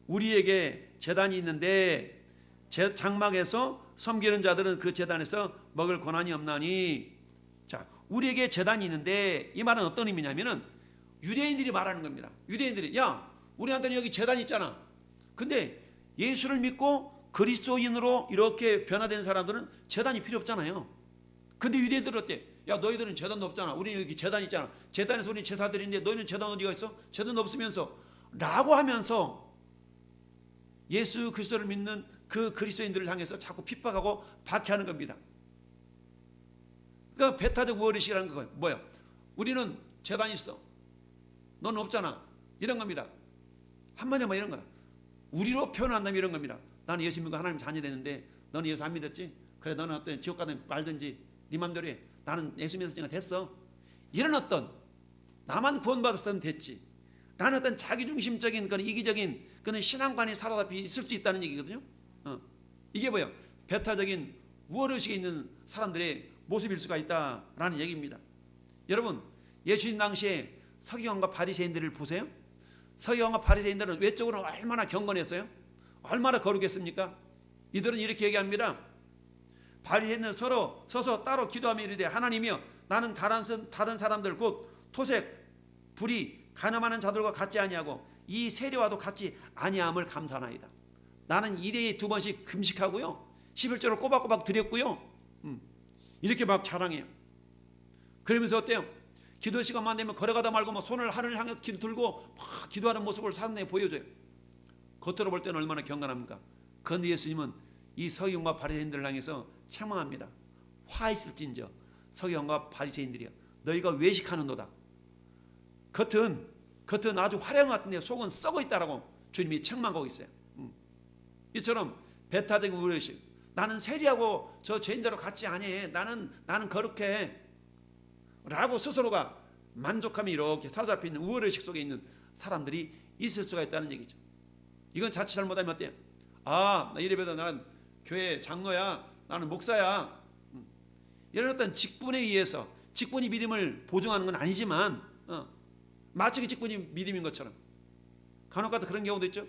우리에게 제단이 있는데 장막에서 섬기는 자들은 그 제단에서 먹을 권한이 없나니. 자, 우리에게 제단이 있는데, 이 말은 어떤 의미냐면은 유대인들이 말하는 겁니다. 유대인들이, 야, 우리한테는 여기 제단이 있잖아. 근데 예수를 믿고 그리스도인으로 이렇게 변화된 사람들은 제단이 필요 없잖아요. 근데 유대인들은 어때? 야, 너희들은 제단도 없잖아. 우리는 여기 제단 있잖아. 제단에서 우리는 제사 드리는데 너희는 제단 어디가 있어? 제단도 없으면서 라고 하면서 예수 그리스도를 믿는 그 그리스도인들을 향해서 자꾸 핍박하고 박해하는 겁니다. 그러니까 배타적 우월의식이라는 건 뭐예요? 우리는 제단이 있어, 너는 없잖아, 이런 겁니다. 한마디만 이런 거야. 우리로 표현한다면 이런 겁니다. 나는 예수 믿고 하나님 자녀 되는데 너는 예수 안 믿었지? 그래, 너는 어떤 지옥 가든 말든지 네 맘대로 해. 나는 예수 믿었으니까 됐어. 이런 어떤, 나만 구원받았으면 됐지, 나는 어떤 자기중심적인 그런 이기적인 그런 신앙관이 사로잡히 있을 수 있다는 얘기거든요. 이게 뭐예요? 배타적인 우월의식에 있는 사람들의 모습일 수가 있다라는 얘기입니다. 여러분, 예수님 당시에 서기관과 바리새인들을 보세요. 서기관과 바리새인들은 외적으로 얼마나 경건했어요? 얼마나 거룩했습니까? 이들은 이렇게 얘기합니다. 바리새인은 서로 서서 따로 기도하며 이르되, 하나님이여, 나는 다른 사람들 곧 토색, 불의, 간음하는 자들과 같지 아니하고 이 세리와도 같지 아니함을 감사하나이다. 나는 일회에 2번씩 금식하고요, 11조를 꼬박꼬박 드렸고요, 이렇게 막 자랑해요. 그러면서 어때요? 기도 시간만 되면 걸어가다 말고 뭐 손을 하늘을 향해 들고 막 기도하는 모습을 사람에게 보여줘요. 겉으로 볼 때는 얼마나 경건합니까? 그런데 예수님은 이 서기관과 바리새인들을 향해서 책망합니다. 화 있을진저 서기관과 바리새인들이여, 너희가 외식하는도다. 겉은 아주 화려한 것 같은데 속은 썩어 있다라고 주님이 책망하고 있어요. 이처럼 배타적인 우월의식, 나는 세리하고 저 죄인대로 같지 아니, 나는 거룩해 라고 스스로가 만족하며 이렇게 사로잡혀 있는 우월의식 속에 있는 사람들이 있을 수가 있다는 얘기죠. 이건 자칫 잘못하면 어때요? 아, 나 이래봬도 나는 교회 장로야, 나는 목사야, 이런 어떤 직분에 의해서, 직분이 믿음을 보증하는 건 아니지만 마치 그 직분이 믿음인 것처럼 간혹가다 그런 경우도 있죠.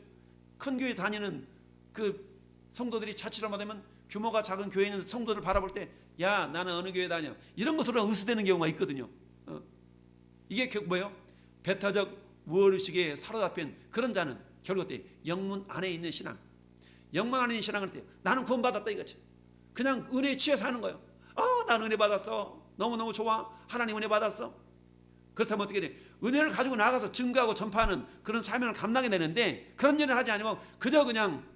큰 교회 다니는 그 성도들이 자칫 잘못하면 규모가 작은 교회에 있는 성도들 바라볼 때, 야, 나는 어느 교회 다녀, 이런 것으로 의수되는 경우가 있거든요. 이게 뭐예요? 배타적 우월의식에 사로잡힌 그런 자는 결국 어때? 영문 안에 있는 신앙, 영문 안에 있는 신앙을 때 나는 구원받았다 이거지. 그냥 은혜에 취해서 하는 거예요. 나는 은혜 받았어, 너무너무 좋아, 하나님 은혜 받았어. 그렇다면 어떻게 돼? 은혜를 가지고 나가서 증거하고 전파하는 그런 사명을 감당해야 되는데, 그런 일을 하지 아니고 그저 그냥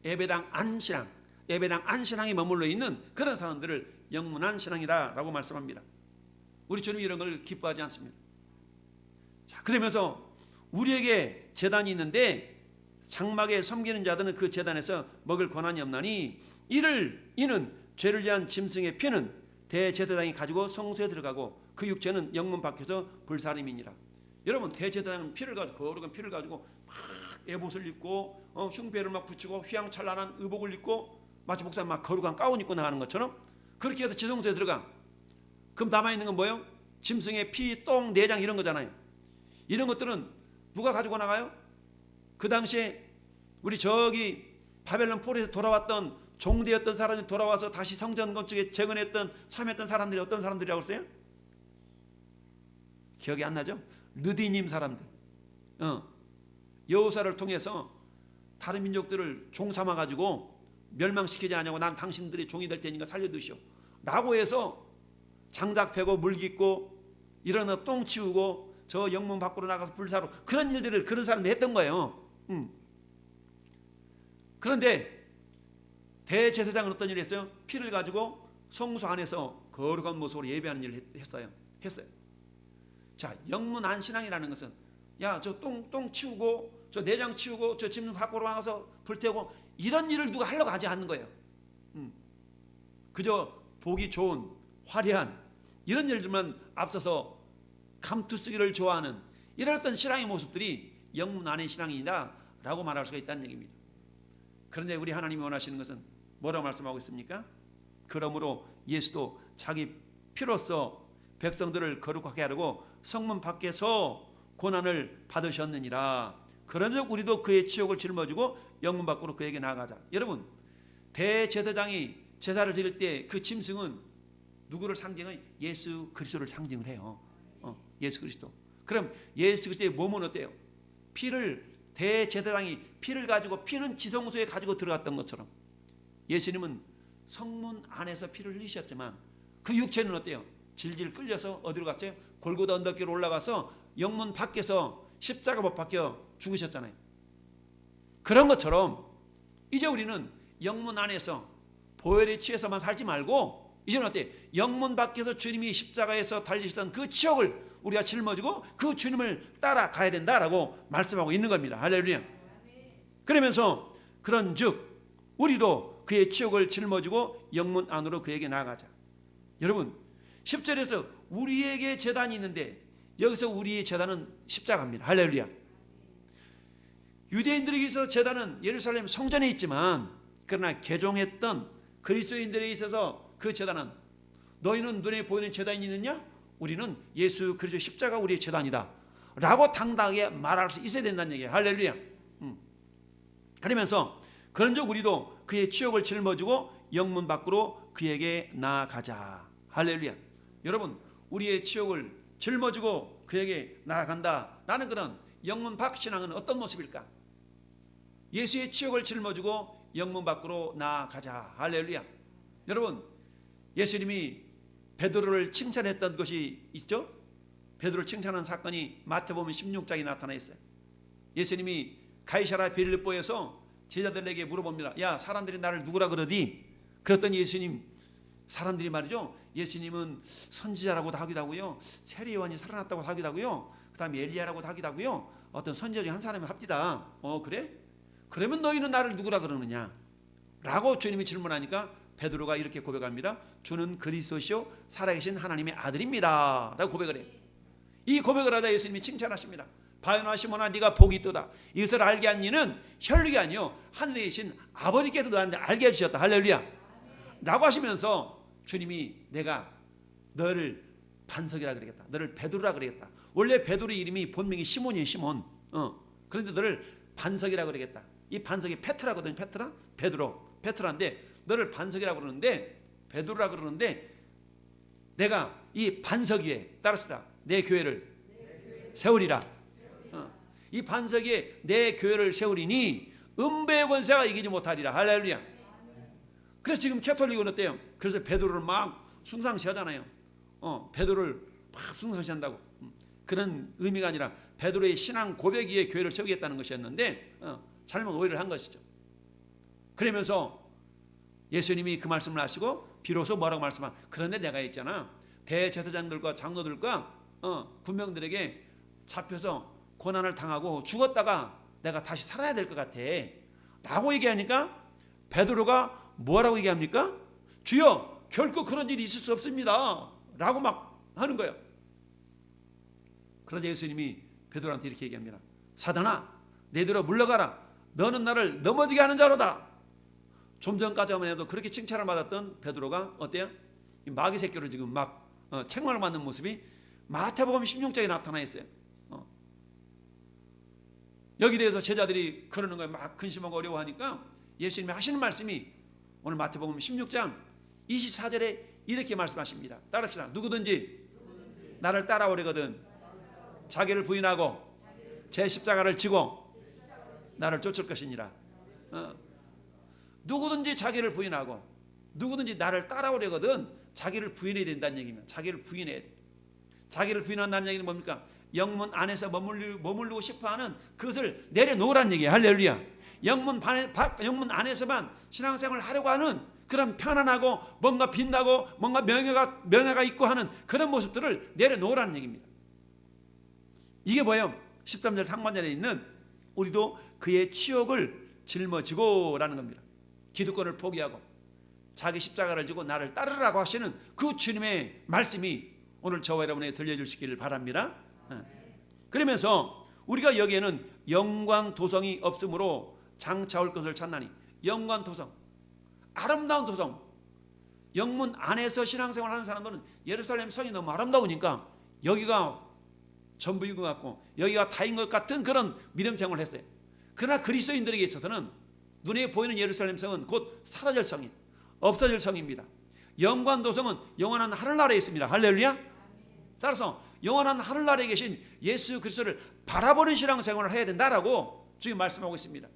예배당 안신앙, 예배당 안신앙에 머물러 있는 그런 사람들을 영문한 신앙이다라고 말씀합니다. 우리 주님이 이런 걸 기뻐하지 않습니다. 자, 그러면서 우리에게 제단이 있는데 장막에 섬기는 자들은 그 제단에서 먹을 권한이 없나니, 이는 죄를 위한 짐승의 피는 대제사장이 가지고 성소에 들어가고 그 육체는 영문 밖에서 불사름이니라. 여러분, 대제사장은 피를 가지고, 거룩한 피를 가지고 막 에봇을 입고 흉배를 막 붙이고 휘황찬란한 의복을 입고 마치 목사 막 거룩한 가운 입고 나가는 것처럼 그렇게 해서 지성소에 들어가. 그럼 남아있는 건 뭐예요? 짐승의 피, 똥, 내장 이런 거잖아요. 이런 것들은 누가 가지고 나가요? 그 당시에 우리 저기 바벨론 포로에서 돌아왔던 종되었던 사람이 돌아와서 다시 성전 건축에 재건했던 참여했던 사람들이 어떤 사람들이라고 했어요? 기억이 안 나죠? 르디님 사람들. 여호사를 통해서 다른 민족들을 종 삼아 가지고 멸망시키지 않냐고, 난 당신들이 종이 될 테니까 살려두시오 라고 해서 장작 패고 물 깃고 이런 똥 치우고 저 영문 밖으로 나가서 불사로, 그런 일들을 그런 사람들이 했던 거예요. 그런데 대제사장은 어떤 일을 했어요? 피를 가지고 성소 안에서 거룩한 모습으로 예배하는 일을 했어요. 자, 영문 안신앙이라는 것은 야, 저 똥 치우고 저 내장 치우고 저 짐 밖으로 나가서 불태우고 이런 일을 누가 하려고 하지 않는 거예요. 그저 보기 좋은 화려한 이런 일들만 앞서서 감투쓰기를 좋아하는 이런 어떤 신앙의 모습들이 영문 안의 신앙이다 라고 말할 수가 있다는 얘기입니다. 그런데 우리 하나님이 원하시는 것은 뭐라고 말씀하고 있습니까? 그러므로 예수도 자기 피로써 백성들을 거룩하게 하려고 성문 밖에서 고난을 받으셨느니라. 그런즉 우리도 그의 치욕을 짊어지고 영문 밖으로 그에게 나아가자. 여러분, 대제사장이 제사를 드릴 때 그 짐승은 누구를 상징해? 예수 그리스도를 상징을 해요. 예수 그리스도. 그럼 예수 그리스도의 몸은 어때요? 대제사장이 피를 가지고, 피는 지성소에 가지고 들어갔던 것처럼 예수님은 성문 안에서 피를 흘리셨지만 그 육체는 어때요? 질질 끌려서 어디로 갔어요? 골고다 언덕길로 올라가서 영문 밖에서 십자가 못 박혀 죽으셨잖아요. 그런 것처럼 이제 우리는 영문 안에서 보혈에 취해서만 살지 말고 이제는 어때요? 영문 밖에서 주님이 십자가에서 달리시던 그 치욕을 우리가 짊어지고 그 주님을 따라가야 된다라고 말씀하고 있는 겁니다. 할렐루야. 그러면서 그런즉 우리도 그의 치욕을 짊어지고 영문 안으로 그에게 나아가자. 여러분, 10절에서 우리에게 제단이 있는데 여기서 우리의 제단은 십자가입니다. 할렐루야. 유대인들에게 있어서 제단은 예루살렘 성전에 있지만 그러나 개종했던 그리스도인들에 있어서 그 제단은 너희는 눈에 보이는 제단이 있느냐? 우리는 예수 그리스도 십자가 우리의 제단이다 라고 당당하게 말할 수 있어야 된다는 얘기예요. 할렐루야. 그러면서 그런즉 우리도 그의 치욕을 짊어지고 영문 밖으로 그에게 나아가자. 할렐루야. 여러분, 우리의 치욕을 짊어지고 그에게 나아간다라는 그런 영문 밖 신앙은 어떤 모습일까? 예수의 치욕을 짊어지고 영문 밖으로 나아가자. 할렐루야. 여러분, 예수님이 베드로를 칭찬했던 것이 있죠? 베드로를 칭찬한 사건이 마태복음 16장에 나타나 있어요. 예수님이 가이사랴 빌립보에서 제자들에게 물어봅니다. 야, 사람들이 나를 누구라 그러디? 그랬더니 예수님, 사람들이 말이죠, 예수님은 선지자라고도 하기도 하고요, 세례요한이 살아났다고 하기도 하고요, 그 다음에 엘리야라고도 하기도 하고요, 어떤 선지자 중에 한 사람이 합디다. 그래? 그러면 너희는 나를 누구라 그러느냐? 라고 주님이 질문하니까 베드로가 이렇게 고백합니다. 주는 그리스도시요 살아계신 하나님의 아들입니다 라고 고백을 해요. 이 고백을 하자 예수님이 칭찬하십니다. 바요나 시몬아, 네가 복이 있도다. 이것을 알게 한 이는 혈육이 아니요 하늘에 계신 아버지께서 너한테 알게 해주셨다. 할렐루야. 라고 하시면서 주님이 내가 너를 반석이라 그러겠다, 너를 베드로라 그러겠다. 원래 베드로 이름이 본명이 시몬이에요. 시몬. 그런데 너를 반석이라 그러겠다. 이 반석이 페트라거든요. 페트라? 베드로. 페트라인데 너를 반석이라고 그러는데, 베드로라 그러는데, 내가 이 반석 위에 따릅시다, 내 교회를 세우리라. 이 반석 위에 내 교회를 세우리니 음배의 권세가 이기지 못하리라. 할렐루야. 그래서 지금 캐톨릭은 어때요? 그래서 베드로를 막 숭상시하잖아요. 베드로를 막 숭상시한다고. 그런 의미가 아니라 베드로의 신앙 고백 위에 교회를 세우겠다는 것이었는데 잘못 오해를 한 것이죠. 그러면서 예수님이 그 말씀을 하시고 비로소 뭐라고 말씀하? 그런데 내가 있잖아, 대제사장들과 장로들과 군병들에게 잡혀서 고난을 당하고 죽었다가 내가 다시 살아야 될 것 같아 라고 얘기하니까 베드로가 뭐라고 얘기합니까? 주여, 결코 그런 일이 있을 수 없습니다 라고 막 하는 거예요. 그러자 예수님이 베드로한테 이렇게 얘기합니다. 사단아, 내들어 물러가라. 너는 나를 넘어지게 하는 자로다. 좀 전까지만 해도 그렇게 칭찬을 받았던 베드로가 어때요? 마귀 새끼로 지금 막 책망을 받는 모습이 마태복음 16장에 나타나 있어요. 여기 대해서 제자들이 그러는 거예요. 막 근심하고 어려워하니까 예수님이 하시는 말씀이 오늘 마태복음 16장 24절에 이렇게 말씀하십니다. 따릅시다. 누구든지 나를 따라오려거든 자기를 부인하고 제 십자가를 지고 나를 쫓을 것이니라. 누구든지 자기를 부인하고 누구든지 나를 따라오려거든 자기를 부인해야 된다는 얘기입니다. 자기를 부인해야 돼. 자기를 부인한다는 얘기는 뭡니까? 영문 안에서 머물르고 싶어하는 그것을 내려놓으라는 얘기예요. 할렐루야. 영문 안에서만 신앙생활을 하려고 하는 그런 편안하고 뭔가 빛나고 뭔가 명예가 있고 하는 그런 모습들을 내려놓으라는 얘기입니다. 이게 뭐예요? 13절 상반절에 있는 우리도 그의 치욕을 짊어지고 라는 겁니다. 기득권을 포기하고 자기 십자가를 지고 나를 따르라고 하시는 그 주님의 말씀이 오늘 저와 여러분에게 들려주시기를 바랍니다. 그러면서 우리가 여기에는 영광 도성이 없으므로 장차 올 것을 찾나니, 영광 도성, 아름다운 도성, 영문 안에서 신앙생활 하는 사람들은 예루살렘 성이 너무 아름다우니까 여기가 전부인 것 같고 여기가 다인 것 같은 그런 믿음 생활을 했어요. 그러나 그리스도인들에게 있어서는 눈에 보이는 예루살렘 성은 곧 사라질 성이, 없어질 성입니다. 영광 도성은 영원한 하늘나라에 있습니다. 할렐루야. 따라서 영원한 하늘나라에 계신 예수 그리스도를 바라보는 신앙생활을 해야 된다라고 주님 말씀하고 있습니다.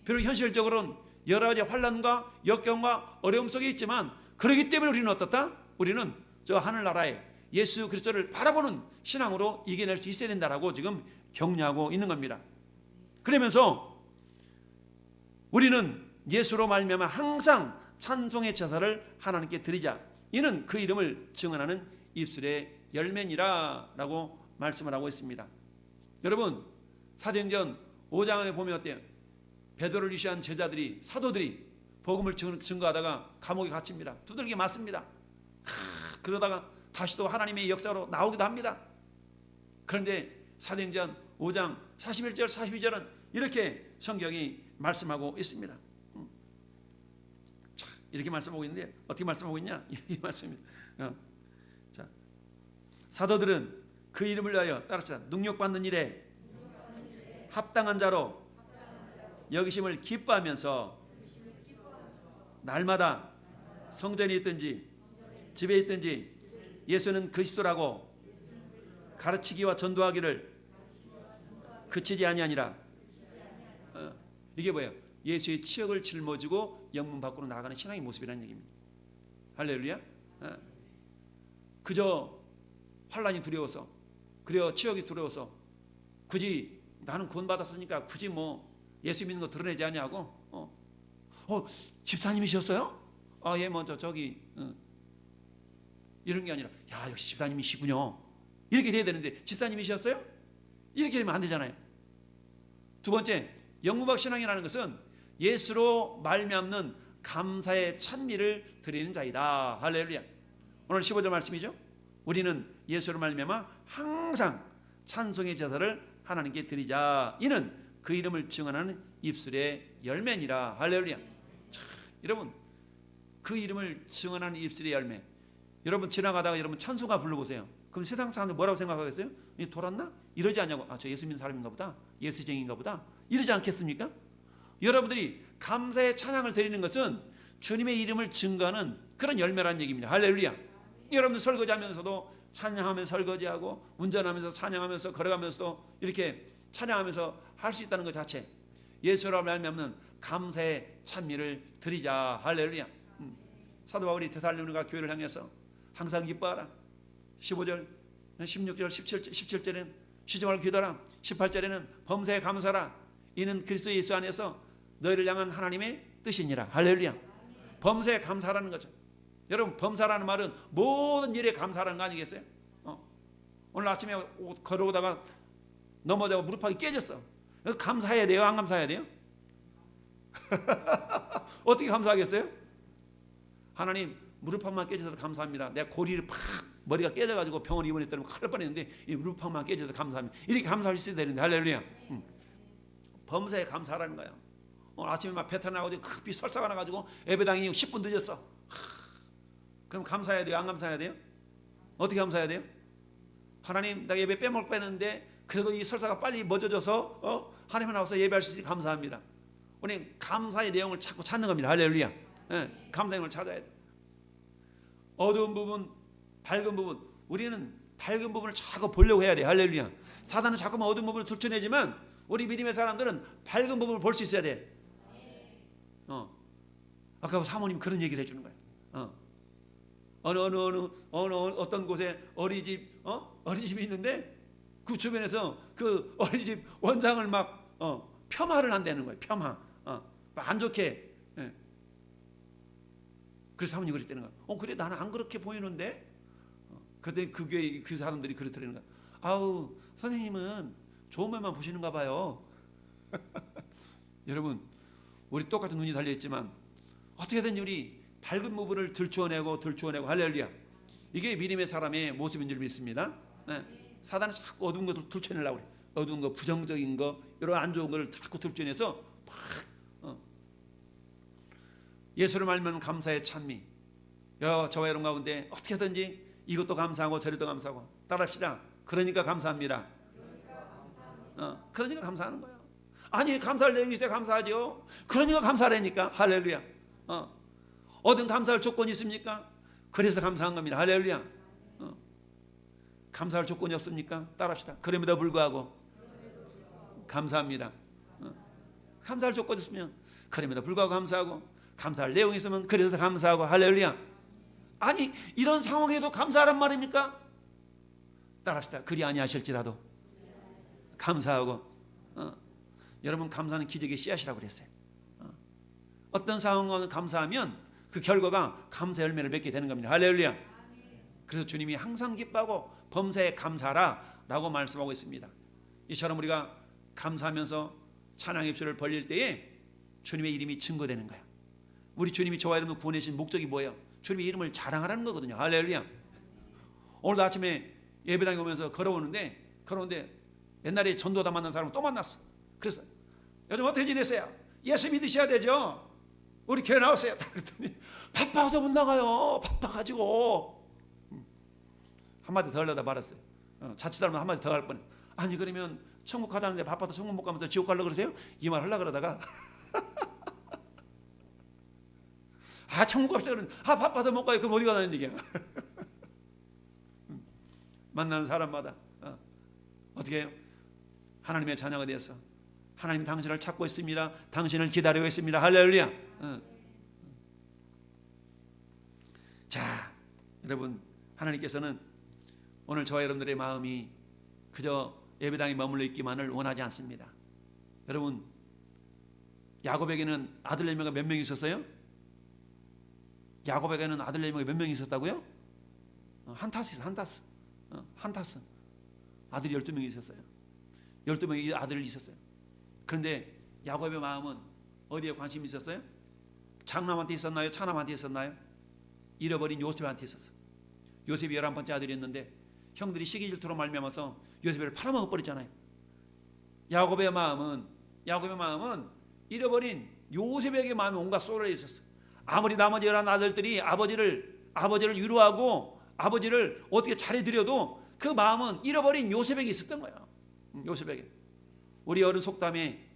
비록 현실적으로는 여러 가지 환난과 역경과 어려움 속에 있지만 그렇기 때문에 우리는 어떻다? 우리는 저 하늘나라에 예수 그리스도를 바라보는 신앙으로 이겨낼 수 있어야 된다라고 지금 격려하고 있는 겁니다. 그러면서 우리는 예수로 말미암아 항상 찬송의 제사를 하나님께 드리자. 이는 그 이름을 증언하는 입술의 열매니라 라고 말씀을 하고 있습니다. 여러분, 사도행전 5장에 보면 어때요? 베드로를 위시한 제자들이, 사도들이 복음을 증거하다가 감옥에 갇힙니다. 두들겨 맞습니다. 그러다가 다시 또 하나님의 역사로 나오기도 합니다. 그런데 사도행전 5장 41절 42절은 이렇게 성경이 말씀하고 있습니다. 자, 이렇게 말씀하고 있는데 어떻게 말씀하고 있냐? 이렇게 말씀입니다. 자, 사도들은 그 이름을 위하여 따라합시다. 능력받는 일에 합당한 자로 여기심을 기뻐하면서 날마다 성전에 있든지 집에 있든지 예수는 그리스도라고 가르치기와 전도하기를 그치지 아니하니라. 이게 뭐예요? 예수의 치욕을 짊어지고 영문 밖으로 나아가는 신앙의 모습이라는 얘기입니다. 할렐루야. 그저 환난이 두려워서, 그려 치욕이 두려워서 굳이 나는 구원받았으니까 굳이 뭐 예수 믿는 거 드러내지 않냐고. 집사님이셨어요? 예, 먼저 저기 이런 게 아니라 야, 역시 집사님이시군요. 이렇게 돼야 되는데 집사님이셨어요? 이렇게 되면 안 되잖아요. 두 번째, 영문박 신앙이라는 것은 예수로 말미암는 감사의 찬미를 드리는 자이다. 할렐루야. 오늘 15절 말씀이죠. 우리는 예수로 말미암아 항상 찬송의 제사를 하나님께 드리자. 이는 그 이름을 증언하는 입술의 열매니라. 할렐루야. 여러분, 그 이름을 증언하는 입술의 열매. 여러분 지나가다가 여러분 찬송가 불러보세요. 그럼 세상 사람들 뭐라고 생각하겠어요? 이 돌았나? 이러지 않냐고. 저 예수 믿는 사람인가 보다, 예수쟁인가 보다, 이러지 않겠습니까? 여러분들이 감사의 찬양을 드리는 것은 주님의 이름을 증거하는 그런 열매라는 얘기입니다. 할렐루야. 여러분들 설거지하면서도 찬양하면서 설거지하고, 운전하면서 찬양하면서, 걸어가면서도 이렇게 찬양하면서 할 수 있다는 것 자체, 예수로 말미암는 감사의 찬미를 드리자. 할렐루야. 사도 바울이 데살로니가 교회를 향해서 항상 기뻐하라. 15절, 16절, 17절에는 쉬지 말고 기도하라. 18절에는 범사에 감사하라. 이는 그리스도 예수 안에서 너희를 향한 하나님의 뜻이니라. 할렐루야. 범사에 감사하라는 거죠. 여러분, 범사라는 말은 모든 일에 감사하라는 거 아니겠어요? 오늘 아침에 걸어오다가 넘어져서 무릎팍이 깨졌어. 감사해야 돼요? 안 감사해야 돼요? 어떻게 감사하겠어요? 하나님, 무릎팍만 깨져서 감사합니다. 내가 고리를 팍 머리가 깨져가지고 병원 입원했더니 큰일 날 뻔했는데 이 무릎팍만 깨져서 감사합니다. 이렇게 감사할 수 있어야 되는데. 할렐루야. 범사에 감사하라는 거야. 오늘 아침에 막 배탈 나가지고 급히 설사가 나가지고 예배당이 10분 늦었어. 그럼 감사해야 돼요? 안 감사해야 돼요? 어떻게 감사해야 돼요? 하나님, 나 예배 빼먹을 뻔했는데 그래도 이 설사가 빨리 멎어져서 하나님 나와서 예배할 수 있으니 감사합니다. 우리 감사의 내용을 자꾸 찾는 겁니다. 할렐루야. 감사의 내용을 찾아야 돼. 어두운 부분, 밝은 부분, 우리는 밝은 부분을 자꾸 보려고 해야 돼. 할렐루야. 사단은 자꾸만 어두운 부분을 들춰내지만 우리 믿음의 사람들은 밝은 부분을 볼 수 있어야 돼. 아까 사모님 그런 얘기를 해주는 거야. 어떤 곳에 어린이집이 있는데 그 주변에서 그 어린이집 원장을 막 폄하를 한다는 거예요. 폄하. 안 좋게. 그래서 사모님 그랬다는 거야. 그래 나는 안 그렇게 보이는데. 그때 그 사람들이 그렇다는 거야. 아우 선생님은 좋은 면만 보시는가 봐요. 여러분 우리 똑같은 눈이 달려있지만 어떻게든지 우리 밝은 부분을 들추어내고 할렐루야. 이게 믿음의 사람의 모습인 줄 믿습니다. 네. 사단은 자꾸 어두운 것을 들춰내려고 그래. 어두운 거, 부정적인 거, 이런 안 좋은 것을 자꾸 들춰내서 예수를 알면 감사의 찬미. 저와 여러분 가운데 어떻게든지 이것도 감사하고 저것도 감사하고 따라합시다. 그러니까 감사합니다. 그러니까 감사하는 거예요. 아니 감사할 내용이 있어야 감사하죠. 그러니까 감사하라니까. 할렐루야. 얻은 감사할 조건이 있습니까? 그래서 감사한 겁니다. 할렐루야. 감사할 조건이 없습니까? 따라합시다. 그럼에도 불구하고 감사합니다. 감사할 조건이 있으면 그럼에도 불구하고 감사하고, 감사할 내용이 있으면 그래서 감사하고. 할렐루야. 아니 이런 상황에도 감사하란 말입니까? 따라합시다. 그리 아니하실지라도 감사하고. 여러분 감사는 기적의 씨앗이라고 그랬어요. 어떤 상황은 감사하면 그 결과가 감사 열매를 맺게 되는 겁니다. 할렐루야. 그래서 주님이 항상 기뻐하고 범사에 감사하라 라고 말씀하고 있습니다. 이처럼 우리가 감사하면서 찬양의 입술을 벌릴 때에 주님의 이름이 증거되는 거야. 우리 주님이 저와 여러분을 구원해 주신 목적이 뭐예요? 주님의 이름을 자랑하라는 거거든요. 할렐루야. 오늘도 아침에 예배당에 오면서 걸어오는데 옛날에 전도다 만난 사람을 또 만났어. 그래서 요즘 어떻게 지내세요? 예수 믿으셔야 되죠. 우리 교회 나오세요. 그랬더니 바빠서 못 나가요. 바빠가지고. 한마디 더 하려다 말았어요. 자칫하면 한마디 더 할 뻔했어요. 아니 그러면 천국 가자는데 바빠서 천국 못 가면 또 지옥 가려고 그러세요? 이 말 하려고 그러다가 천국 갑시다 그러면 바빠서 못 가요. 그럼 어디 가자는 얘기야. 만나는 사람마다 어떻게 해요? 하나님의 자녀가 되어서 하나님 당신을 찾고 있습니다. 당신을 기다리고 있습니다. 할렐루야. 자, 여러분 하나님께서는 오늘 저와 여러분들의 마음이 그저 예배당에 머물러 있기만을 원하지 않습니다. 여러분 야곱에게는 아들 4명이 몇 명 있었어요? 야곱에게는 아들 4명이 몇 명 있었다고요? 한 타스 아들이 12명이 있었어요. 12명의 아들이 있었어요. 그런데 야곱의 마음은 어디에 관심이 있었어요? 장남한테 있었나요? 차남한테 있었나요? 잃어버린 요셉한테 있었어요. 요셉이 11번째 아들이었는데 형들이 시기 질투로 말미암아서 요셉을 팔아먹어 버렸잖아요. 야곱의 마음은 잃어버린 요셉에게 마음이 온갖 쏠려 있었어요. 아무리 나머지 11 아들들이 아버지를 위로하고 아버지를 어떻게 잘해드려도 그 마음은 잃어버린 요셉에게 있었던 거예요. 요셉에게. 우리 어른 속담에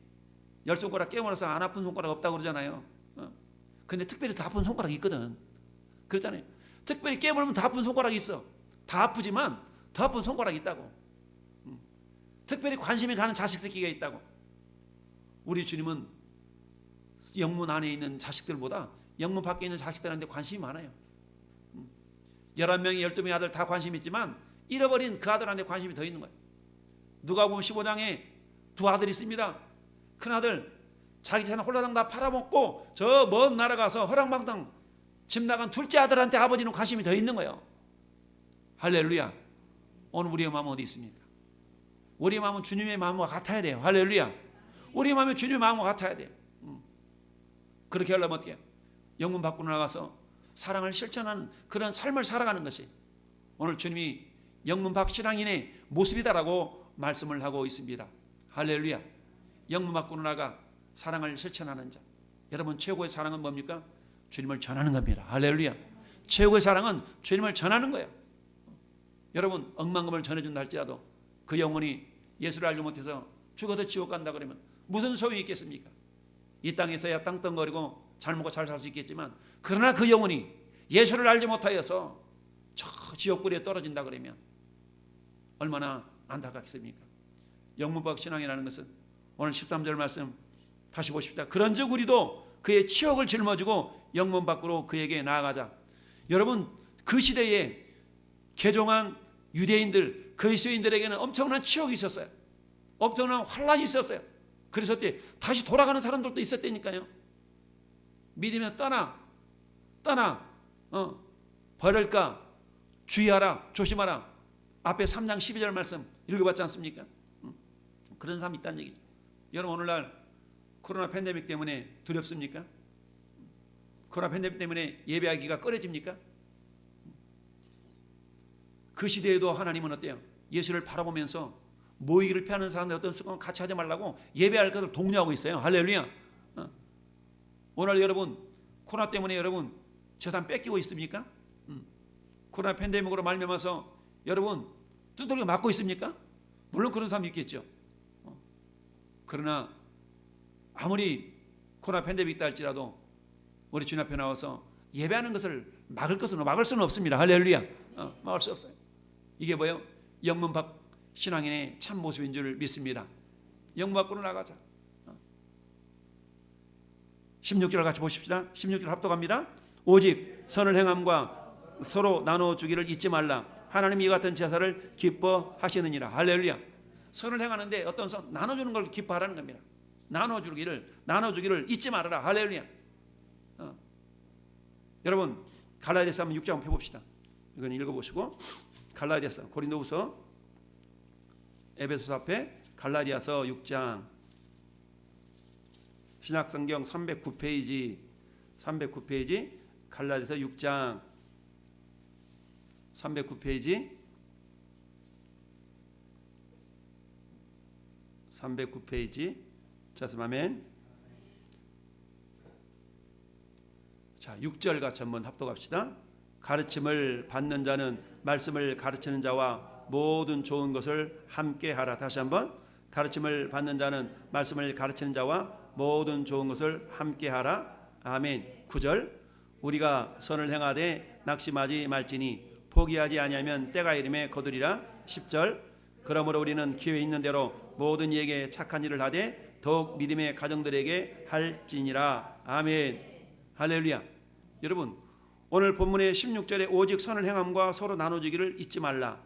10손가락 깨물어서 안 아픈 손가락 없다고 그러잖아요. 근데 특별히 더 아픈 손가락이 있거든. 그렇잖아요. 특별히 깨물으면 더 아픈 손가락이 있어. 다 아프지만 더 아픈 손가락이 있다고. 특별히 관심이 가는 자식 새끼가 있다고. 우리 주님은 영문 안에 있는 자식들보다 영문 밖에 있는 자식들한테 관심이 많아요. 11명이 12명의 아들 다 관심이 있지만 잃어버린 그 아들한테 관심이 더 있는 거예요. 누가복음 15장에 두 아들이 있습니다. 큰아들 자기 재산 홀라당 다 팔아먹고 저 먼 나라 가서 허랑방탕 집 나간 둘째 아들한테 아버지는 관심이 더 있는 거예요. 할렐루야. 오늘 우리의 마음은 어디 있습니까? 우리의 마음은 주님의 마음과 같아야 돼요. 할렐루야. 우리의 마음은 주님의 마음과 같아야 돼요. 그렇게 하려면 어떻게 해요? 영문 밖으로 나가서 사랑을 실천하는 그런 삶을 살아가는 것이 오늘 주님이 영문 밖 신앙인의 모습이다라고 말씀을 하고 있습니다. 할렐루야. 영문 밖으로 나가 사랑을 실천하는 자. 여러분 최고의 사랑은 뭡니까? 주님을 전하는 겁니다. 할렐루야. 최고의 사랑은 주님을 전하는 거예요. 여러분 억만금을 전해준다 할지라도 그 영혼이 예수를 알지 못해서 죽어서 지옥 간다 그러면 무슨 소용이 있겠습니까? 이 땅에서야 땅덩거리고 잘 먹고 잘 살 수 있겠지만 그러나 그 영혼이 예수를 알지 못하여서 저 지옥불에 떨어진다 그러면 얼마나 안타깝습니까? 영문밖 신앙이라는 것은 오늘 13절 말씀 다시 보십시다. 그런즉 우리도 그의 치욕을 짊어지고 영문 밖으로 그에게 나아가자. 여러분 그 시대에 개종한 유대인들 그리스도인들에게는 엄청난 치욕이 있었어요. 엄청난 환란이 있었어요. 그래서 때 다시 돌아가는 사람들도 있었다니까요. 믿으면 떠나 벌을까 주의하라, 조심하라. 앞에 3장 12절 말씀 읽어봤지 않습니까? 그런 사람이 있다는 얘기죠. 여러분 오늘날 코로나 팬데믹 때문에 두렵습니까? 코로나 팬데믹 때문에 예배하기가 꺼려집니까? 그 시대에도 하나님은 어때요? 예수를 바라보면서 모이기를 피하는 사람들 어떤 습관 같이 하지 말라고 예배할 것을 독려하고 있어요. 할렐루야. 오늘 여러분 코로나 때문에 여러분 재산 뺏기고 있습니까? 코로나 팬데믹으로 말미암아서 여러분 두들겨 맞고 있습니까? 물론 그런 사람이 있겠죠. 그러나 아무리 코로나 팬데믹 있다 할지라도 우리 주님 앞에 나와서 예배하는 것을 막을 수는 없습니다. 할렐루야. 막을 수 없어요. 이게 뭐예요? 영문 밖 신앙인의 참 모습인 줄 믿습니다. 영문 밖으로 나가자. 16절 같이 보십시다. 16절 합독합니다. 오직 선을 행함과 서로 나눠주기를 잊지 말라. 하나님이 이 같은 제사를 기뻐하시느니라. 할렐루야. 선을 행하는데 어떤 선 나눠주는 걸 기뻐하라는 겁니다. 나눠주기를 잊지 말아라. 할렐루야. 여러분 갈라디아서 한번 6장 한번 펴봅시다. 이건 읽어보시고 갈라디아서 고린도후서 에베소서 앞에 갈라디아서 6장 신약성경 309페이지 갈라디아서 6장 309페이지 자스 아멘. 자 6절 같이 한번 합독합시다. 가르침을 받는 자는 말씀을 가르치는 자와 모든 좋은 것을 함께 하라. 다시 한번 가르침을 받는 자는 말씀을 가르치는 자와 모든 좋은 것을 함께 하라. 아멘. 9절 우리가 선을 행하되 낙심하지 말지니 포기하지 아니하면 때가 이름에 거두리라. 10절 그러므로 우리는 기회 있는 대로 모든 이에게 착한 일을 하되 더욱 믿음의 가정들에게 할지니라. 아멘. 할렐루야. 여러분 오늘 본문의 16절에 오직 선을 행함과 서로 나눠주기를 잊지 말라.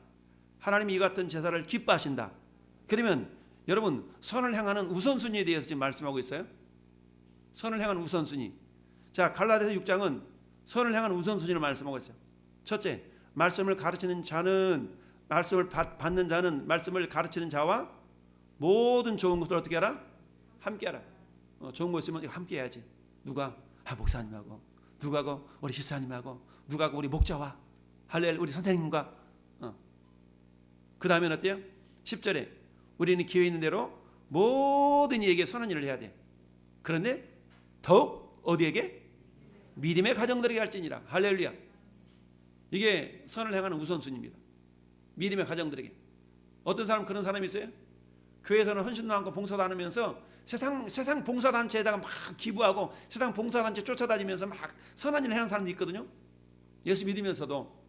하나님이 이 같은 제사를 기뻐하신다. 그러면 여러분 선을 행하는 우선순위에 대해서 지금 말씀하고 있어요. 선을 행하는 우선순위. 자 갈라디아서 6장은 선을 행하는 우선순위를 말씀하고 있어요. 첫째, 말씀을 가르치는 자는 말씀을 받는 자는 말씀을 가르치는 자와 모든 좋은 것을 어떻게 하라? 함께 하라. 좋은 거 있으면 함께 해야지. 누가? 목사님하고, 누가고 우리 집사님하고, 누가고 우리 목자와, 할렐 우리 선생님과. 그 다음엔 어때요? 10절에 우리는 기회 있는 대로 모든 이에게 선한 일을 해야 돼. 그런데 더욱 어디에게? 믿음의 가정들에게 할지니라. 할렐루야. 이게 선을 행하는 우선순위입니다. 믿음의 가정들에게. 어떤 사람 그런 사람이 있어요? 교회에서는 헌신도 하고 봉사도 하면서 세상 봉사단체에다가 막 기부하고 세상 봉사단체 쫓아다니면서 막 선한 일을 하는 사람도 있거든요. 예수 믿으면서도.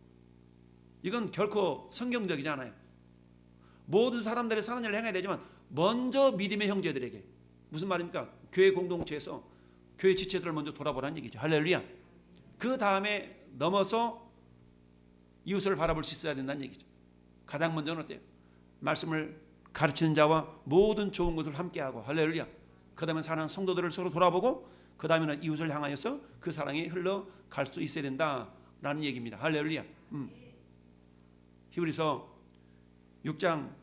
이건 결코 성경적이지 않아요. 모든 사람들의 선한 일을 행해야 되지만 먼저 믿음의 형제들에게. 무슨 말입니까? 교회 공동체에서 교회 지체들을 먼저 돌아보라는 얘기죠. 할렐루야. 그 다음에 넘어서 이웃을 바라볼 수 있어야 된다는 얘기죠. 가장 먼저는 어때요? 말씀을 가르치는 자와 모든 좋은 것을 함께하고. 할렐루야. 그 다음에 사랑하는 성도들을 서로 돌아보고 그 다음에는 이웃을 향하여서 그 사랑이 흘러갈 수 있어야 된다라는 얘기입니다. 할렐루야. 히브리서 6장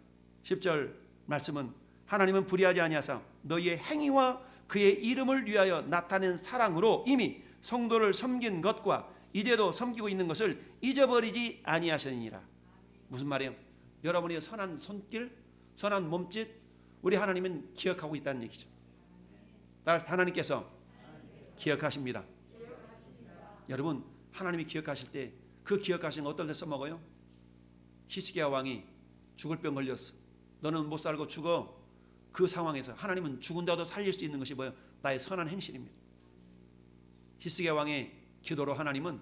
10절 말씀은 하나님은 불의하지 아니하사 너희의 행위와 그의 이름을 위하여 나타낸 사랑으로 이미 성도를 섬긴 것과 이제도 섬기고 있는 것을 잊어버리지 아니하시니라. 무슨 말이에요? 여러분의 선한 손길, 선한 몸짓, 우리 하나님은 기억하고 있다는 얘기죠. 하나님께서 기억하십니다. 여러분 하나님이 기억하실 때 그 기억하신 거 어떨 때 써먹어요? 히스기야 왕이 죽을 병 걸렸어. 너는 못 살고 죽어. 그 상황에서 하나님은 죽은 자도 살릴 수 있는 것이 뭐예요? 나의 선한 행실입니다. 히스기야 왕의 기도로 하나님은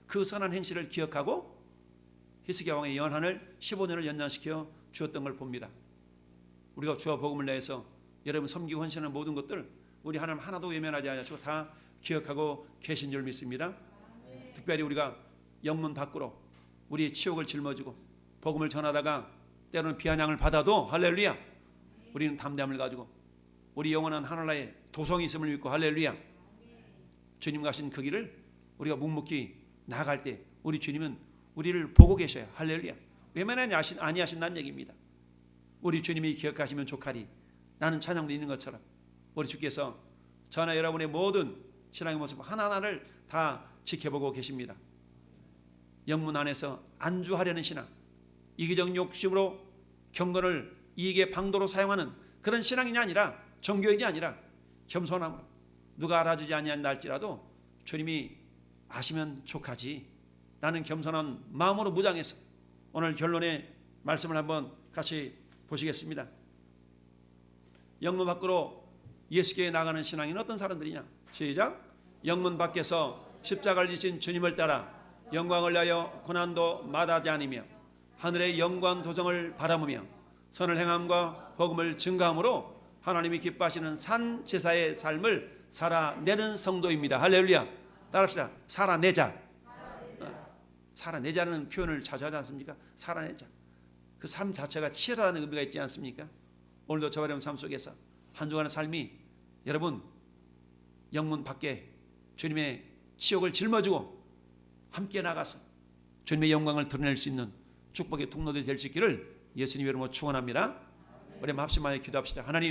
그 선한 행실을 기억하고 히스기야 왕의 연한을 15년을 연장시켜 주었던 걸 봅니다. 우리가 주와 복음을 내서 여러분 섬기고 헌신하는 모든 것들 우리 하나님 하나도 외면하지 않으시고 다 기억하고 계신 줄 믿습니다. 특별히 우리가 영문 밖으로 우리의 치욕을 짊어지고 복음을 전하다가 때로는 비아냥을 받아도 할렐루야. 우리는 담대함을 가지고 우리 영원한 하늘나라에 도성이 있음을 믿고 할렐루야. 주님 가신 그 길을 우리가 묵묵히 나아갈 때 우리 주님은 우리를 보고 계셔요. 할렐루야. 외면하지 아니하신다는 얘기입니다. 우리 주님이 기억하시면 족하리 라는 찬양도 있는 것처럼 우리 주께서 저나 여러분의 모든 신앙의 모습 하나하나를 다 지켜보고 계십니다. 영문 안에서 안주하려는 신앙, 이기적 욕심으로 경건을 이익의 방도로 사용하는 그런 신앙이 아니라, 종교인이 아니라 겸손함으로 누가 알아주지 아니한다 할지라도 주님이 아시면 족하지 라는 겸손한 마음으로 무장해서 오늘 결론의 말씀을 한번 같이 보시겠습니다. 영문 밖으로 예수교에 나가는 신앙인 어떤 사람들이냐? 시작. 영문 밖에서 십자가를 지신 주님을 따라 영광을 위하여 고난도 마다하지 않으며 하늘의 영광 도성을 바라보며 선을 행함과 복음을 증가함으로 하나님이 기뻐하시는 산 제사의 삶을 살아내는 성도입니다. 할렐루야. 따라합시다. 살아내자. 살아내자는 표현을 자주 하지 않습니까? 살아내자. 그 삶 자체가 치열하다는 의미가 있지 않습니까? 오늘도 저와 여러분 삶 속에서 한 주간의 삶이 여러분 영문 밖에 주님의 치욕을 짊어지고 함께 나가서 주님의 영광을 드러낼 수 있는 축복의 통로들이 될 수 있기를 예수님 이름으로 축원합니다. 우리 합심하여 기도합시다. 하나님,